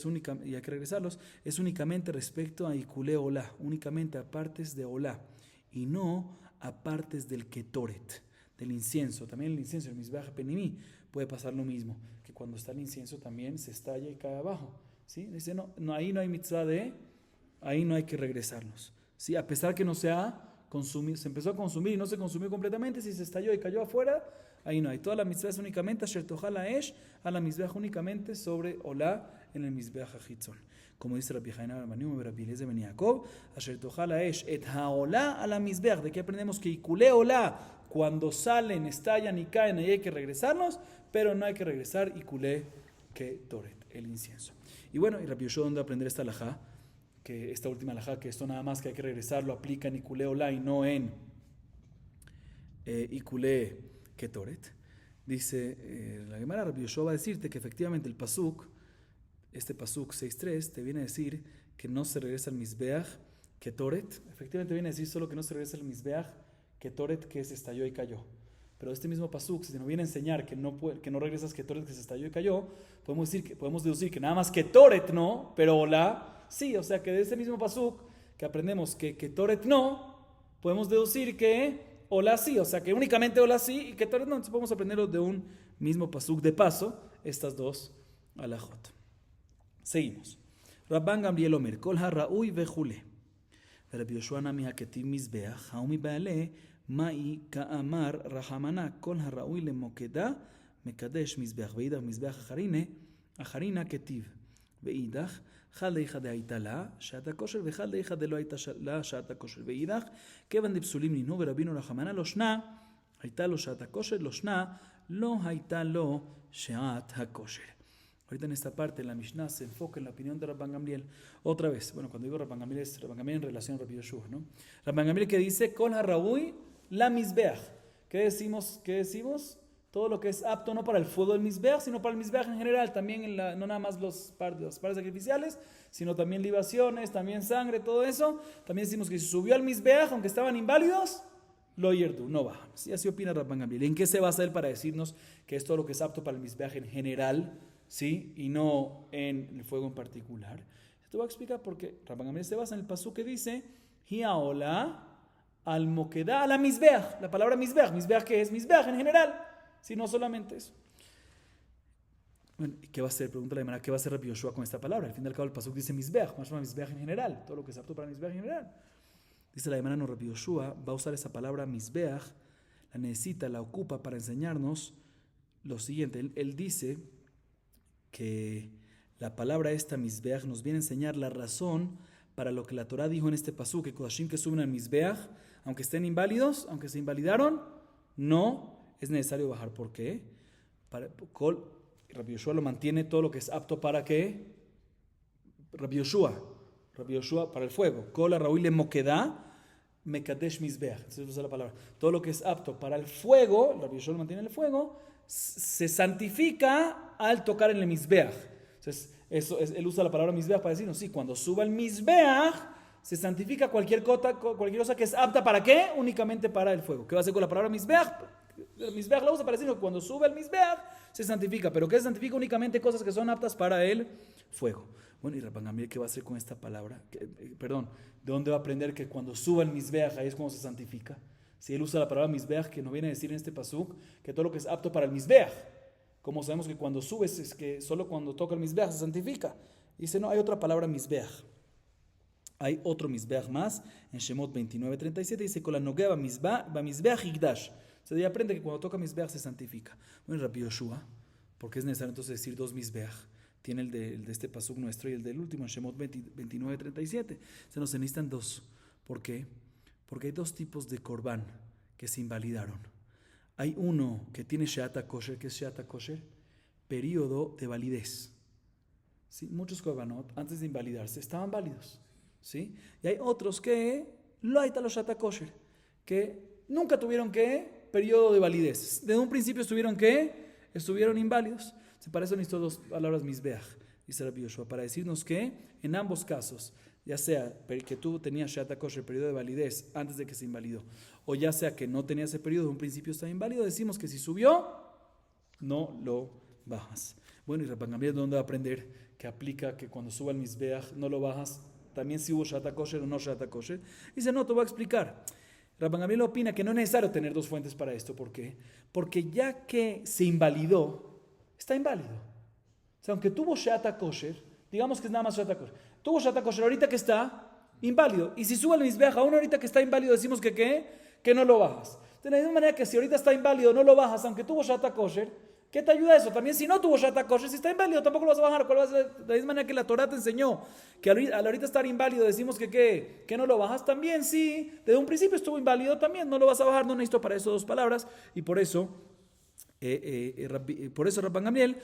y hay que regresarlos, es únicamente respecto a Ikule Olá, únicamente a partes de Olá, y no a partes del Ketoret, del incienso. También el incienso, el Mizbeach Penimí, puede pasar lo mismo, que cuando está el incienso también se estalla y cae abajo. ¿Sí? Dice, no, ahí no hay mitzvah ahí no hay que regresarlos. ¿Sí? A pesar que no se ha consumido, se empezó a consumir y no se consumió completamente, si se estalló y cayó afuera, ahí no hay. Toda la mitzvah es únicamente Asher Tochal Ha'esh, a la Mizbeach únicamente sobre Olá en el Mizbeach HaChitzon. Como dice Rabbi Haina bar Maniu, Rabbi Eliezer ben Yaakov, Asher Tochal Ha'esh et ha'olá a la Mizbeach. De aquí aprendemos que Ikule Olá, cuando salen, estallan y caen, ahí hay que regresarlos, pero no hay que regresar Ikule Ketoret, el incienso. Y bueno, y Rabbi Yoshua, ¿dónde aprender esta halajá? Que esta última halajá, que esto nada más que hay que regresar, lo aplica en Ikule Olá y no en Ikule Ketoret. Dice la Gemara, Rabbi Yoshua va a decirte que efectivamente el pasuk, este pasuk 6.3, te viene a decir que no se regresa al Mizbeach Ketoret. Efectivamente viene a decir solo que no se regresa al Mizbeach Ketoret, que se estalló y cayó. Pero este mismo pasuk, si nos viene a enseñar que no regresas Ketoret, que se estalló y cayó, podemos deducir que nada más Ketoret no, pero Olá sí. O sea que de ese mismo pasuk que aprendemos que Ketoret no, podemos deducir que Olá sí. O sea que únicamente Olá sí y Ketoret no. Entonces podemos aprenderlo de un mismo pasuk. De paso, estas dos alajot. Seguimos. Rabban Gamliel Omer, Kol ha'ra'ui vejule. Rabbi Yoshua nami haketiv mizbeach, ha'umi ba'ale, מאי כאמר רחמנה כל הראוי למוקדה מקדש מזבח ואידך מזבח אחרינה כתיב ואידך חל דאיכא דהייתה לה שעת הכושר וחל דאיכא דלא הייתה לה שעת הכושר ואידך כיוון דפסולים נינו ורבינו רחמנה לא שנה הייתה לו שעת הכושר לא שנה לא הייתה לו שעת הכושר. Ahorita en esta parte, en la Mishnah, se enfoca en la opinión de Rabban Gamliel. Otra vez, bueno, cuando digo Rabban Gamliel, es Rabban Gamliel en relación a Rabbi Yoshua, ¿no? Rabban Gamliel que dice, Kol ha-raui la Mizbeach. ¿Qué decimos? Todo lo que es apto no para el fuego del Mizbeach, sino para el Mizbeach en general, también no nada más los pares sacrificiales, sino también libaciones, también sangre, todo eso. También decimos que si subió al Mizbeach, aunque estaban inválidos, lo yerdu, no bajan. ¿Sí? Así opina Rabban Gamliel. ¿En qué se basa él para decirnos que es todo lo que es apto para el Mizbeach en general, ¿sí? Y no en el fuego en particular? Te voy a explicar por qué. Rabban Gamliel se basa en el pasú que dice, Hiaola al moqueda a la Mizbeach. La palabra Mizbeach. ¿Mizbeach qué es? Mizbeach en general. Si no solamente eso. Bueno, ¿y qué va a hacer? Pregunta la hermana, ¿qué va a hacer Rabbi Yoshua con esta palabra? Al fin y al cabo el pasuk dice Mizbeach, más Mizbeach en general, todo lo que es apto para Mizbeach en general. Dice la hermana, no, Rabbi Yoshua va a usar esa palabra Mizbeach, la necesita, la ocupa para enseñarnos lo siguiente. Él dice que la palabra esta Mizbeach nos viene a enseñar la razón para lo que la Torah dijo en este pasuk, que Kodashim que suben al Mizbeach, aunque estén inválidos, aunque se invalidaron, no es necesario bajar. ¿Por qué? Rabbi Yoshua lo mantiene todo lo que es apto para qué. Rabbi Yoshua para el fuego. Kol ha-raui le moqueda mekadesh mizbeach. Entonces usa la palabra. Todo lo que es apto para el fuego, Rabbi Yoshua lo mantiene en el fuego, se santifica al tocar en el mizbeach. Entonces él usa la palabra mizbeach para decirnos, sí, cuando suba el mizbeach, se santifica cualquier cosa que es apta para qué, únicamente para el fuego. ¿Qué va a hacer con la palabra mizbeach? El mizbeach la usa para decirnos que cuando sube el mizbeach se santifica, pero que se santifica únicamente cosas que son aptas para el fuego. Bueno, y Rabban Gamliel, ¿qué va a hacer con esta palabra? ¿De dónde va a aprender que cuando suba el mizbeach ahí es cuando se santifica? Si él usa la palabra mizbeach, que nos viene a decir en este pasuk que todo lo que es apto para el mizbeach, como sabemos que cuando subes es que solo cuando toca el mizbeach se santifica. Dice, no, hay otra palabra mizbeach. Hay otro mizbeach más, en Shemot 29:37 dice, con la nogea va mizbeach higdash. Se de ahí aprende que cuando toca mizbeach se santifica. Bueno, Rabbi Yoshua, ¿por qué es necesario entonces decir dos mizbeach? Tiene el de este pasuk nuestro y el del último, en Shemot 29:37. Se nos necesitan dos. ¿Por qué? Porque hay dos tipos de korban que se invalidaron. Hay uno que tiene sheata kosher, que es sheata kosher, periodo de validez. ¿Sí? Muchos korbanot, antes de invalidarse, estaban válidos. ¿Sí? Y hay otros que lo hay tal sheata kosher, que nunca tuvieron periodo de validez. Desde un principio estuvieron inválidos. Para eso necesito dos palabras mizbeach, dice Rabbi Yoshua, para decirnos que en ambos casos, ya sea que tú tenías sheata kosher, periodo de validez antes de que se invalidó, o ya sea que no tenías ese periodo, de un principio está inválido, decimos que si subió, no lo bajas. Bueno, y Rabban Gamliel, ¿dónde va a aprender que aplica que cuando suba el mizbeach no lo bajas? También si hubo sheata kosher o no sheata kosher. Dice, no, te voy a explicar. Rabban Gamliel opina que no es necesario tener dos fuentes para esto. ¿Por qué? Porque ya que se invalidó, está inválido. O sea, aunque tuvo sheata kosher, digamos que es nada más sheata kosher, tuvo sheata kosher ahorita que está inválido. Y si sube el mizbeach aún ahorita que está inválido, decimos que no lo bajas. De la misma manera que si ahorita está inválido, no lo bajas, aunque tuvo sheata kosher, ¿qué te ayuda eso? También si no tuvo sheata kosher, si está inválido, tampoco lo vas a bajar. ¿Cuál va a ser? De la misma manera que la Torah te enseñó que al ahorita estar inválido decimos que no lo bajas, también sí, desde un principio estuvo inválido, también no lo vas a bajar. No necesito para eso dos palabras. Y por eso Rabban Gamliel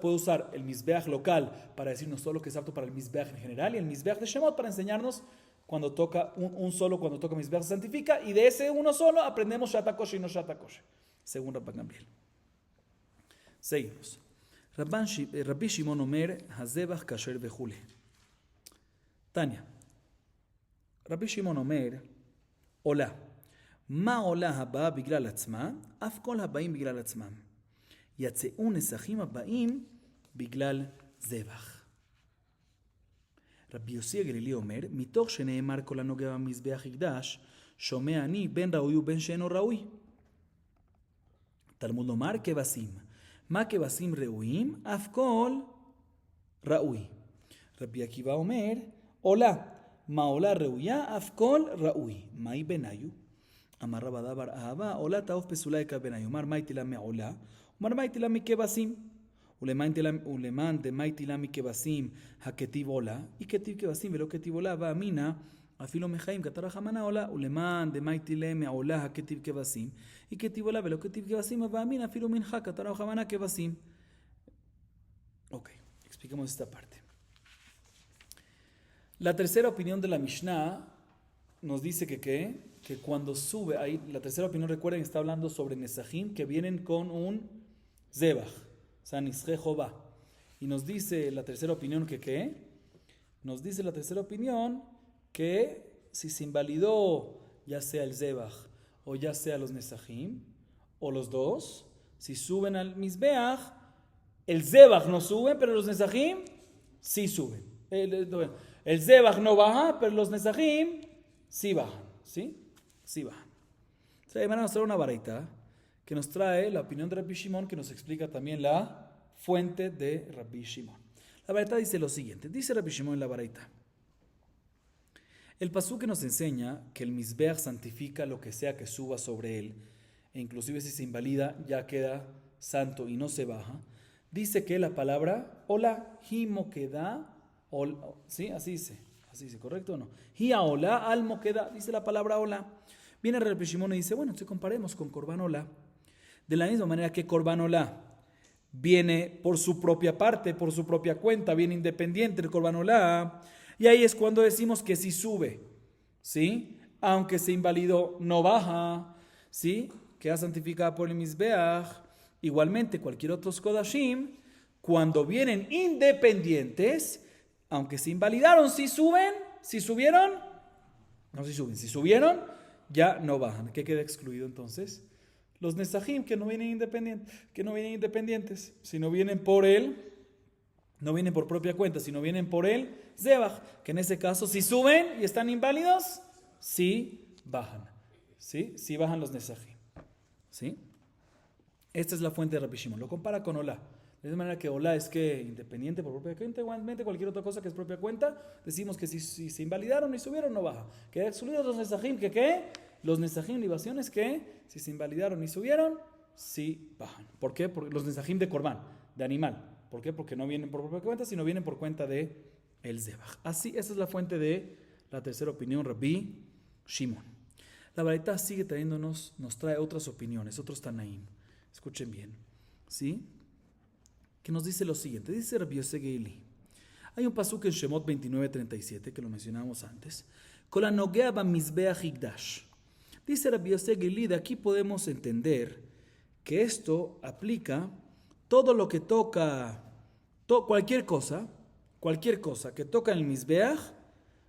puede usar el mizbeach local para decirnos todo lo que es apto para el mizbeach en general, y el mizbeach de Shemot para enseñarnos cuando toca cuando toca mizbeach se santifica, y de ese uno solo aprendemos sheata kosher y no sheata kosher, según Rabban Gamliel. Seguimos. Rabbi Shimon Omer, Hazebach kasher vejule. Tania. Rabbi Shimon Omer, hola. מה עולה הבאה בגלל עצמה, אף כל הבאים בגלל עצמם. יצאו נסחים הבאים בגלל זבח. רבי יוסי הגלילי אומר, מתוך שנאמר כל הנוגע במזבח יקדש, שומע אני בין ראוי ובין שאינו ראוי. תלמוד לומר כבשים. מה כבשים ראויים? אף כל ראוי. רבי עקיבא אומר, עולה. מה עולה ראויה? אף כל ראוי. מהי ביניו? אמר רבא דבר אהבה, עולה תעוף פסולה כבניו. אמר מה יתילה מעולה? אמר מה יתילה מכבשים? ולמען דמה יתילה מכבשים הכתיב עולה, היא כתיב כבשים ולא כתיב עולה, ואמינא אפילו מחיים כתר רחמנא עולה, ולמען דמה יתילה מעולה הכתיב כבשים, היא כתיב עולה ולא כתיב כבשים, ואמינא אפילו מנחה כתר רחמנא כבשים. אוקיי. Expliquemos esta parte. La tercera opinión de la Mishnah nos dice que cuando sube, ahí la tercera opinión, recuerden, está hablando sobre Nesajim que vienen con un Zebach, Sanisje Jobá. Y nos dice la tercera opinión nos dice la tercera opinión que si se invalidó ya sea el Zebach o ya sea los Nesajim, o los dos, si suben al Mizbeach, el Zebach no sube, pero los Nesajim sí suben. El Zebach no baja, pero los Nesajim sí bajan. ¿Sí? Sí bajan. Entonces, van a mostrar una baraita que nos trae la opinión de Rabbi Shimon, que nos explica también la fuente de Rabbi Shimon. La baraita dice lo siguiente. Dice Rabbi Shimon en la baraita: el pasú que nos enseña que el Mizbeach santifica lo que sea que suba sobre él, e inclusive si se invalida ya queda santo y no se baja, dice que la palabra hola, himoqueda, ¿sí? Así dice, ¿correcto o no? Hia hola, al moqueda, dice la palabra hola. Viene Rabbi Shimon y dice, bueno, si comparemos con Korban hola, de la misma manera que Korban hola viene por su propia parte, por su propia cuenta, viene independiente el Korban hola, y ahí es cuando decimos que si sube, ¿sí? Aunque se invalidó, no baja, ¿sí? Queda santificada por el Mizbeach. Igualmente, cualquier otro Kodashim, cuando vienen independientes, aunque se invalidaron, si suben, si subieron, no si suben, si subieron, ya no bajan. ¿Qué queda excluido entonces? Los Nesajim que no vienen independientes, si no vienen por él, no vienen por propia cuenta, sino vienen por el Zebach, que en ese caso si suben y están inválidos, sí bajan. ¿Sí? Sí bajan los Nesajim. ¿Sí? Esta es la fuente de Rabbi Shimon. Lo compara con Olá. De esa manera que Olá es que independiente por propia cuenta, igualmente cualquier otra cosa que es propia cuenta, decimos que si se invalidaron y subieron, no baja. Queda excluidos los Nesajim, los Nesajim libaciones que si se invalidaron y subieron, sí bajan. ¿Por qué? Porque los Nesajim de Korban, de animal. ¿Por qué? Porque no vienen por propia cuenta, sino vienen por cuenta de el Zebach. Así, esa es la fuente de la tercera opinión, Rabbi Shimon. La baraita sigue trayéndonos, nos trae otras opiniones, otros Tanaim. Escuchen bien, ¿sí? Que nos dice lo siguiente, dice Rabbi Yosef Geili. Hay un pasuk en Shemot 29:37, que lo mencionábamos antes. Kol hanogea bamizbeach hikdash. Dice Rabbi Yosef Geili, de aquí podemos entender que esto aplica todo lo que toca, cualquier cosa que toca en el Mizbeach,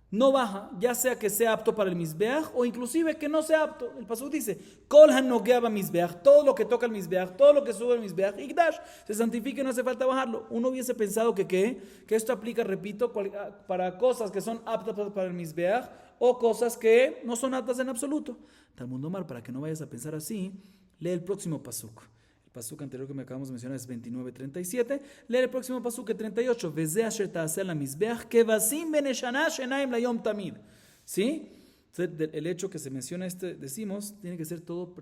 no baja, ya sea que sea apto para el Mizbeach o inclusive que no sea apto. El pasuk dice, Kol hanogea bamizbeach, todo lo que toca el Mizbeach, todo lo que sube el Mizbeach, Ikdash, se santifica y no hace falta bajarlo. Uno hubiese pensado que esto aplica, repito, para cosas que son aptas para el Mizbeach o cosas que no son aptas en absoluto. Talmud Omar, para que no vayas a pensar así, lee el próximo pasuk. El pasuk anterior que me acabamos de mencionar es 29:37. Lee el próximo pasuk, 38. Veze asher ta'aseh la mizbeach kevasim beneshana shenaim layom tamid. ¿Sí? El hecho que se menciona decimos, tiene que ser todo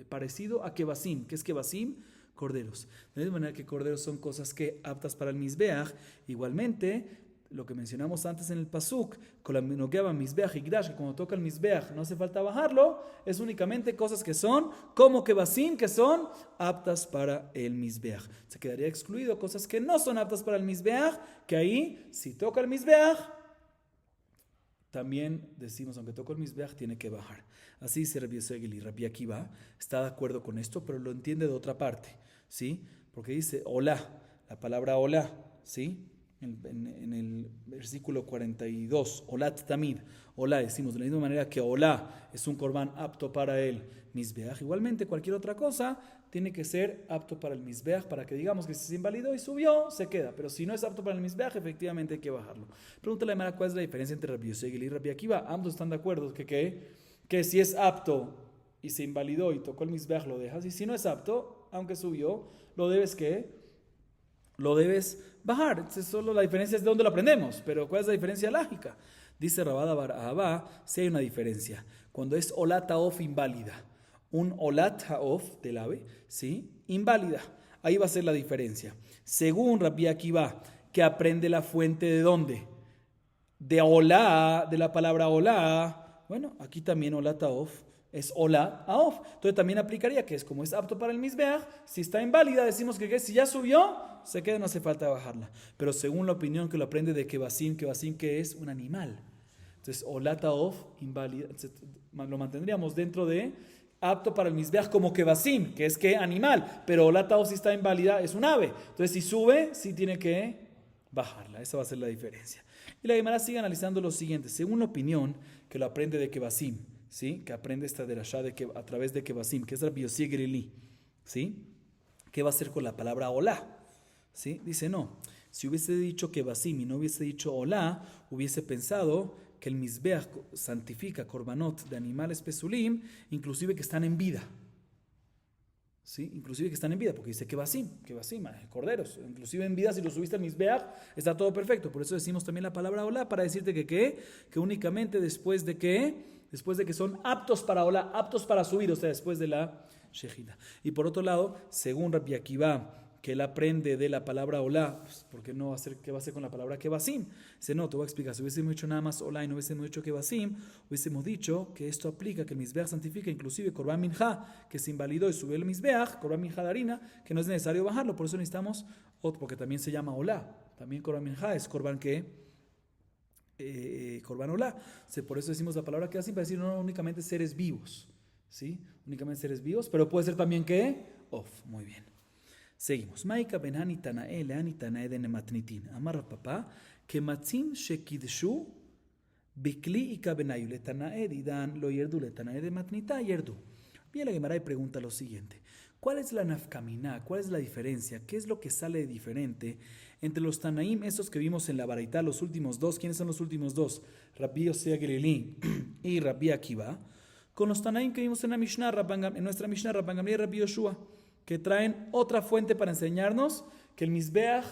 parecido a kevasim. ¿Qué es kevasim? Corderos. De la misma manera que corderos son cosas que aptas para el mizbeach, igualmente lo que mencionamos antes en el pasuk, con la noqueaba mizbeach y gdash, que cuando toca el mizbeach no hace falta bajarlo, es únicamente cosas que son como kevasim, que son aptas para el mizbeach. Se quedaría excluido cosas que no son aptas para el mizbeach, que ahí, si toca el mizbeach, también decimos, aunque toca el mizbeach, tiene que bajar. Así dice Rabbi Yosef y Rabbi Akiva está de acuerdo con esto, pero lo entiende de otra parte, ¿sí? Porque dice hola, la palabra hola, ¿sí? En el versículo 42, Olat Tamid, Olá, decimos de la misma manera que Olá es un corbán apto para el Mizbeach. Igualmente, cualquier otra cosa tiene que ser apto para el Mizbeach, para que digamos que si se invalidó y subió, se queda. Pero si no es apto para el Mizbeach, efectivamente hay que bajarlo. Pregúntale a Mara cuál es la diferencia entre Rabbi Yosef y Rabbi Akiva. Ambos están de acuerdo que si es apto y se invalidó y tocó el Mizbeach, lo dejas. Y si no es apto, aunque subió, lo debes bajar. Solo la diferencia es de dónde lo aprendemos, pero ¿cuál es la diferencia lógica? Dice Rabada Bar Ahava, sí hay una diferencia. Cuando es Olat Haof inválida, un Olat Haof del ave, ¿sí? Inválida, ahí va a ser la diferencia. Según Rabbi Akiva, que aprende la fuente de dónde? De Olá, de la palabra Olá. Bueno, aquí también Olat Haof Es Ola a Of. Entonces también aplicaría que es como es apto para el Mizbeach, si está inválida, decimos que si ya subió, se queda, no hace falta bajarla. Pero según la opinión que lo aprende de Kebasim que es un animal. Entonces, Ola Taof, inválida, lo mantendríamos dentro de apto para el Mizbeach como Kebasim, que es que animal. Pero Ola Taof, si está inválida, es un ave. Entonces, si sube, sí tiene que bajarla. Esa va a ser la diferencia. Y la Gemara sigue analizando lo siguiente. Según la opinión que lo aprende de Kebasim, ¿sí? Que aprende esta derashá a través de Kebasim, que es Rabbi Yossi Gerili, ¿sí? ¿Qué va a hacer con la palabra Olá? ¿Sí? Dice, no. Si hubiese dicho Kebasim y no hubiese dicho Olá, hubiese pensado que el Mizbeach santifica korbanot de animales pesulim, inclusive que están en vida. ¿Sí? Inclusive que están en vida, porque dice Kebasim, corderos. Inclusive en vida, si lo subiste al Mizbeach, está todo perfecto. Por eso decimos también la palabra Olá, para decirte que únicamente después de que son aptos para Olá, aptos para subir, o sea, después de la Shejida. Y por otro lado, según Rabbi Akiva, que él aprende de la palabra Olá, pues, ¿por qué no hacer qué va a hacer con la palabra Kebasim? Dice, no, te voy a explicar. Si hubiésemos dicho nada más Olá y no hubiésemos dicho Kebasim, hubiésemos dicho que esto aplica, que el Mizbeach santifica inclusive Korban Minja, que se invalidó y subió el Mizbeach, Korban Minja de harina, que no es necesario bajarlo, por eso necesitamos otro, porque también se llama Olá. También Korban Minja es Korban Korban Olá. Por eso decimos la palabra Kebasim, para decir no únicamente seres vivos, ¿sí? Únicamente seres vivos, pero puede ser también muy bien. Seguimos. Maika benhani tanae leani tanae de nematnitin. Amar papá que matzin shekidshu bikli y kabenayu le tanae didan lo yerdu le tanae de matnita yerdu. Viene la Gemara y pregunta lo siguiente: ¿cuál es la nafkamina? ¿Cuál es la diferencia? ¿Qué es lo que sale diferente entre los tanaim esos que vimos en la Baraitá, los últimos dos? ¿Quiénes son los últimos dos? Rabbi Yossi Gerili y Rabbi Akiva. Con los tanaim que vimos en la Mishnah, en nuestra Mishnah, Rabban Gamliel y Rabbi Yoshua, que traen otra fuente para enseñarnos que el Mizbeach,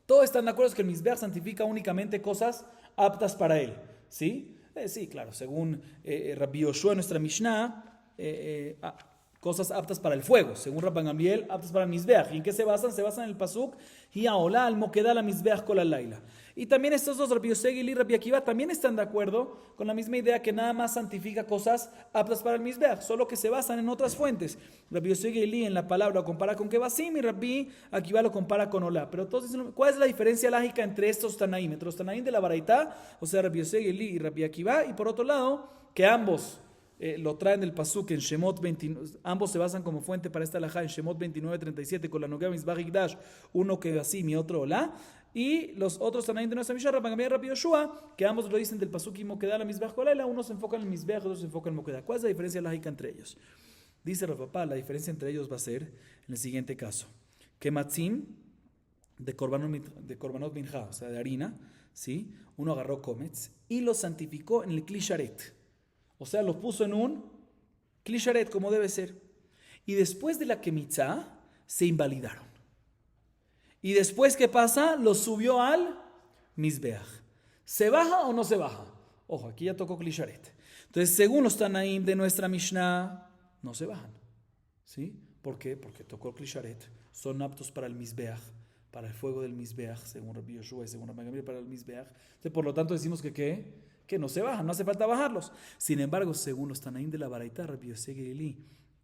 todos están de acuerdo que el Mizbeach santifica únicamente cosas aptas para él, ¿sí? Sí, claro, según Rabbi Yoshua, nuestra Mishnah, cosas aptas para el fuego, según Rabban Gamliel, aptas para el Mizbeach. ¿Y en qué se basan? Se basan en el pasuk, y Ola al Mokedá la Mizbeach kol laila. Y también estos dos, Rabbi Yossi y Rabbi Akiva, también están de acuerdo con la misma idea que nada más santifica cosas aptas para el Mizbeach, solo que se basan en otras fuentes. Rabbi Yossi en la palabra lo compara con Kebasim y Rabbi Akiva lo compara con Olá. Pero todos dicen, ¿cuál es la diferencia lógica entre estos Tanaim? Entre los Tanaim de la Baraitá, o sea, Rabbi Yossi y Rabbi Akiva, y por otro lado, que ambos lo traen del pasuk en Shemot 29, ambos se basan como fuente para esta halajá en Shemot 29:37 con la Nogea Mizbach Hikdash, uno Kebasim y otro Olá. Y los otros Tanaim de nuestra Mishnah, Rabban Gamliel y Rabbi Yoshua, que ambos lo dicen del pasuk y Mokedá la Mizbach kol laila, uno se enfoca en el Mizbech, otro se enfoca en el Mokedá. ¿Cuál es la diferencia lógica entre ellos? Dice Rav Papa, la diferencia entre ellos va a ser en el siguiente caso: que matzim de korbanot minja, o sea, de harina, ¿sí? Uno agarró comets y lo santificó en el kli sharet, o sea, lo puso en un kli sharet como debe ser. Y después de la kemitzá se invalidaron. Y después, ¿qué pasa? Lo subió al Mizbeach. ¿Se baja o no se baja? Ojo, aquí ya tocó kli sharet. Entonces, según los Tanaim de nuestra Mishnah, no se bajan. ¿Sí? ¿Por qué? Porque tocó el kli sharet. Son aptos para el Mizbeach, para el fuego del Mizbeach, según Rabbi Yoshua y según Rabban Gamliel, para el Mizbeach. Entonces, por lo tanto, decimos que no se bajan, no hace falta bajarlos. Sin embargo, según los Tanaim de la Baraitá, Rabbi Yossi Gerili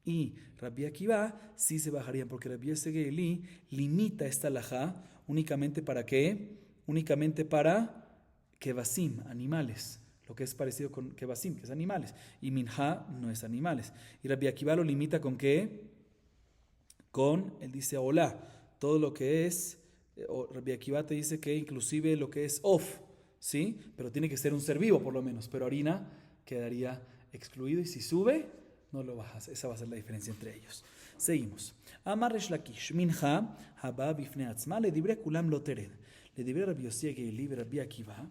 y Rabbi Akiva, sí se bajarían, porque Rabbi Yossi Gerili limita esta halajá únicamente para ¿qué? Únicamente para Kebasim, animales. Lo que es parecido con Kebasim, que es animales. Y Minja no es animales. Y Rabbi Akiva lo limita con ¿qué? Él dice Olá. Todo lo que es, Rabbi Akiva te dice que inclusive lo que es Of, ¿sí? Pero tiene que ser un ser vivo por lo menos. Pero harina quedaría excluido. Y si sube, no lo bajas. Esa va a ser la diferencia entre ellos. Seguimos. Amar Resh Lakish. Minja haba bifnei atzma le dibre kulam lo tered. Le dibre Rabbi Yossi Gerili Rabbi Akiva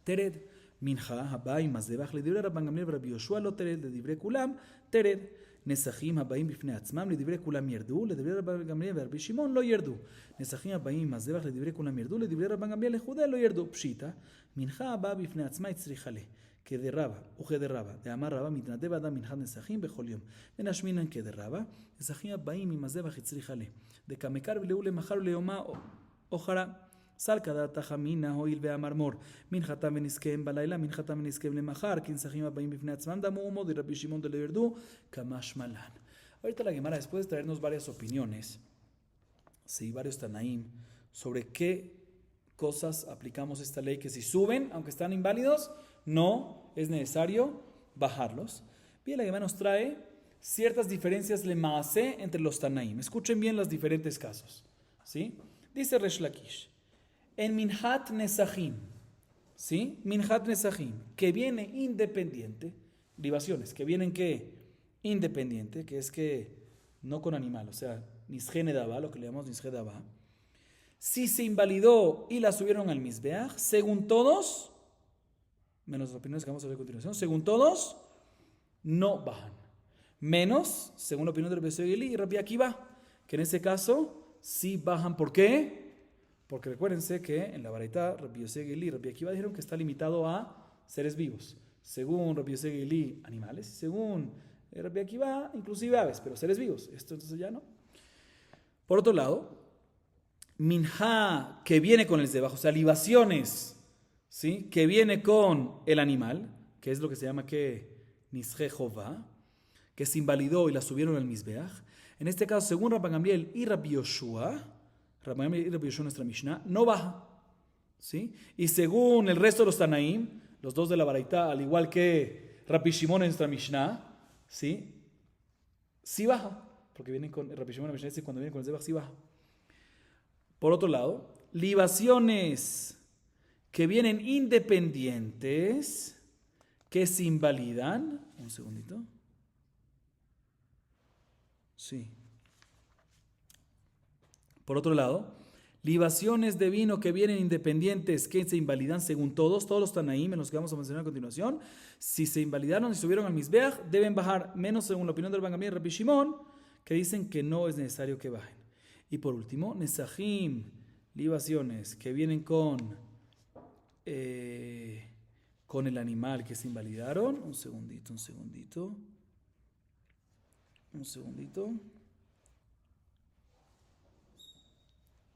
tered. Minja haba y mazdebach le dibre Rabban Gamliel Rabbi Yoshua lo tered. Le dibre kulam tered. נסחים הבאים בפני עצמם, לדברי כולם ירדו, לדברי רבן גמליאל ורבי שמעון לא ירדו. נסחים הבאים עם הזבח, לדברי כולם ירדו, לדברי רבן גמליאל לחודה לא ירדו. פשיטא, מנחה הבאה בפני עצמה הצריכה לה, כדרבה וכדרבה. דאמר רבא, מתנדב אדם מנחת נסחים בכל יום. ונשמינן כדרבה, נסחים הבאים עם הזבח הצריכה לה. דקמקר ולאו למחר וליומה אוחרה. Salka tajamina hoil vea marmor. Minhatam beniskem balaila, minhatam beniskem lemahar, kinsahim abaim bifnei atzmam damu umo, de Rabbi Shimon de Leverdu, kamash malan. Ahorita la Gemara, después de traernos varias opiniones, sí, varios tanaim, sobre qué cosas aplicamos esta ley, que si suben, aunque están inválidos, no es necesario bajarlos. Bien, la Gemara nos trae ciertas diferencias lemaase entre los tanaim. Escuchen bien los diferentes casos, ¿sí? Dice Resh Lakish, en Minhat Nesachim, ¿sí? Minhat Nesachim, que viene independiente, libaciones, que vienen que independiente, que es que no con animal, o sea, Nisje Nedabá, lo que le llamamos Nisje Nedabá, si se invalidó y la subieron al Mizbeach, según todos, menos las opiniones que vamos a ver a continuación, según todos, no bajan. Menos, según la opinión de Rabbi Yosef y Rabbi Akiva, que en ese caso sí bajan. ¿Por qué? Porque recuérdense que en la Baraita Rabbi Yosef y Rabbi Akiva dijeron que está limitado a seres vivos. Según Rabbi Yosef y animales, según Rabbi Akiva, inclusive aves, pero seres vivos. Esto entonces ya no. Por otro lado, minja que viene con el debajo, o sea, libaciones, ¿sí? Que viene con el animal, que es lo que se llama que Nisje Jová, que se invalidó y la subieron al Mizbeach. En este caso, según Rabban Gamliel y Rabbi Yoshua, nuestra Mishnah, no baja, ¿sí? Y según el resto de los Tanaim, los dos de la Baraita, al igual que Rabbi Shimon en nuestra Mishnah, ¿sí? Sí baja, porque vienen con Rabbi Shimon en la Mishnah, dice cuando viene con el Zebach, sí baja. Por otro lado, libaciones que vienen independientes, que se invalidan. Un segundito. Sí. Por otro lado, libaciones de vino que vienen independientes, que se invalidan según todos los Tanaim, en los que vamos a mencionar a continuación, si se invalidaron y subieron al Mizbeach, deben bajar, menos según la opinión del Rabban Gamliel y Rabbi Shimon, que dicen que no es necesario que bajen. Y por último, nesajim, libaciones que vienen con el animal que se invalidaron. Un segundito.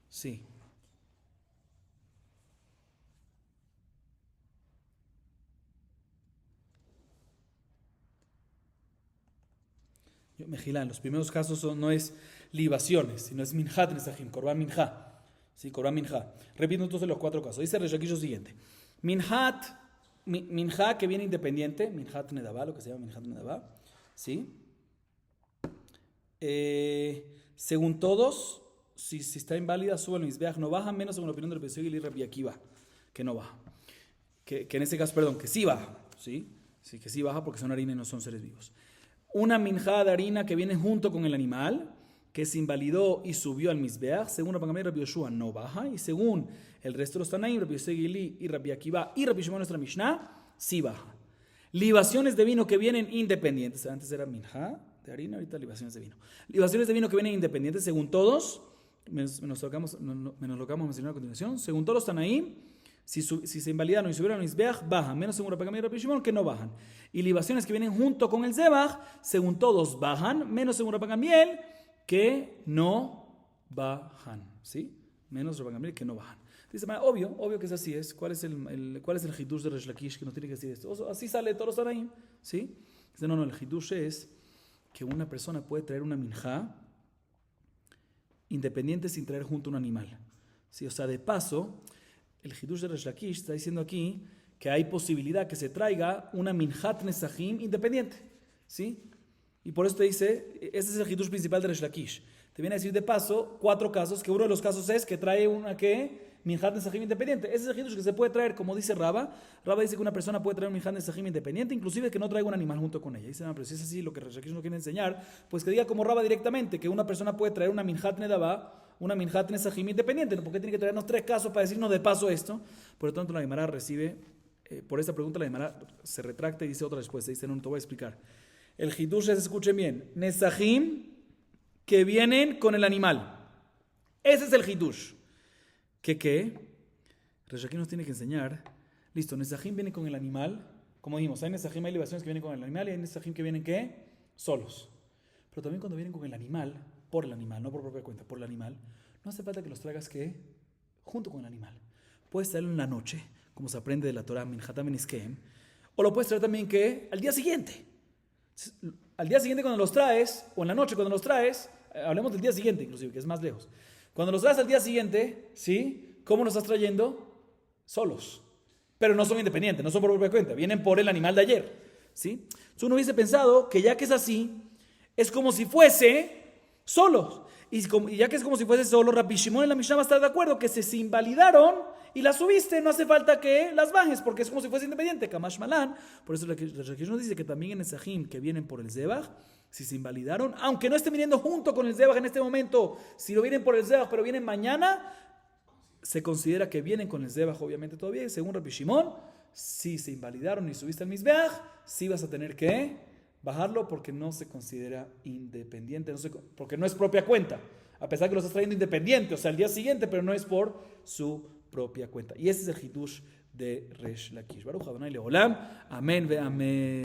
Sí. Mejilá, en los primeros casos no es libaciones, sino es minjat nesajim, korban minjá. Sí, korban minjá. Repito entonces los 4 casos. Dice Resh Lakish lo siguiente. Minjá que viene independiente, minjat nedabá, lo que se llama minjat nedabá. ¿Sí? Según todos, si está inválida, sube el Mizbeach, no baja, menos según la opinión del Rabbi Yosef y Rabbi Akiva, que no baja. Que en este caso, que sí baja. ¿Sí? Sí, que sí baja porque son harina y no son seres vivos. Una minjá de harina que viene junto con el animal, que se invalidó y subió al Mizbeach, según Rabban Gamliel y Rabbi Yoshua, no baja, y según el resto de los Tanaim, Rabbi Yosef y Rabbi Akiva y Rabbi Shimon nuestra Mishnah, sí baja. Libaciones de vino que vienen independientes, antes era minjá de harina, ahorita libaciones de vino. Libaciones de vino que vienen independientes, según todos, menos lo que vamos a mencionar a continuación, según todos los Tanaim, si se invalidaron y subieron al Mizbeach, bajan, menos según Rabban Gamliel y Rabbi Shimon, que no bajan. Y libaciones que vienen junto con el Zebach, según todos bajan, menos según Rabban Gamliel, que no bajan. ¿Sí? Menos Rabban Gamliel, que no bajan. Dice, obvio que es así. ¿Cuál es el hidush de Resh Lakish que no tiene que decir esto? Así sale de todos los Tanaim. ¿Sí? Dice, no, el hidush es que una persona puede traer una minjá independiente sin traer junto un animal. ¿Sí? O sea, de paso, el hidush de Resh Lakish está diciendo aquí que hay posibilidad que se traiga una minjat nesajim independiente. ¿Sí? Y por eso te dice, ese es el hidush principal de Resh Lakish. Te viene a decir de paso 4 casos, que uno de los casos es que trae una minjat nesajim independiente. Ese es el hidush que se puede traer, como dice Raba. Raba dice que una persona puede traer un minjat nesajim independiente, inclusive que no traiga un animal junto con ella. Dice, pero si es así lo que Resh Lakish no quiere enseñar, pues que diga como Raba directamente, que una persona puede traer una minjat nedabá, una minjat nesajim independiente. ¿Por qué tiene que traernos 3 casos para decirnos de paso esto? Por lo tanto, la Gemara recibe, por esta pregunta la Gemara se retracta y dice otra respuesta. Dice, no te voy a explicar. El hidush es, escuchen bien, nesajim que vienen con el animal. Ese es el hidush. ¿Qué? Resh Lakish nos tiene que enseñar. Listo, nesajim viene con el animal. Como dijimos, hay nesajim, hay libaciones que vienen con el animal y hay nesajim que vienen ¿qué? Solos. Pero también cuando vienen con el animal, por el animal, no por propia cuenta, por el animal, no hace falta que los traigas ¿qué? junto con el animal. Puedes traerlo en la noche, como se aprende de la Torah, Minhatam Beniskeem, o lo puedes traer también que al día siguiente. Al día siguiente cuando los traes, o en la noche cuando los traes, hablemos del día siguiente inclusive, que es más lejos. Cuando los traes al día siguiente, ¿sí? ¿Cómo los estás trayendo? Solos. Pero no son independientes, no son por propia cuenta, vienen por el animal de ayer, ¿sí? Entonces uno hubiese pensado que ya que es así, es como si fuese solos. Y ya que es como si fuese solo, Rabbi Shimon en la Mishnah va a estar de acuerdo que se invalidaron y las subiste, no hace falta que las bajes, porque es como si fuese independiente, Kamash Malan. Por eso la Shulchan nos dice que también en Esajim que vienen por el Zebach, si se invalidaron, aunque no estén viniendo junto con el Zebach en este momento, si lo vienen por el Zebach, pero vienen mañana, se considera que vienen con el Zebach, obviamente todavía, y según Rabbi Shimon, si se invalidaron y subiste al Mizbeach, sí vas a tener que bajarlo porque no se considera independiente, porque no es propia cuenta, a pesar que lo estás trayendo independiente, o sea, el día siguiente, pero no es por su propia cuenta. Y ese es el Hidush de Resh Lakish. Baruch Adonai Leolam. Amén ve amén.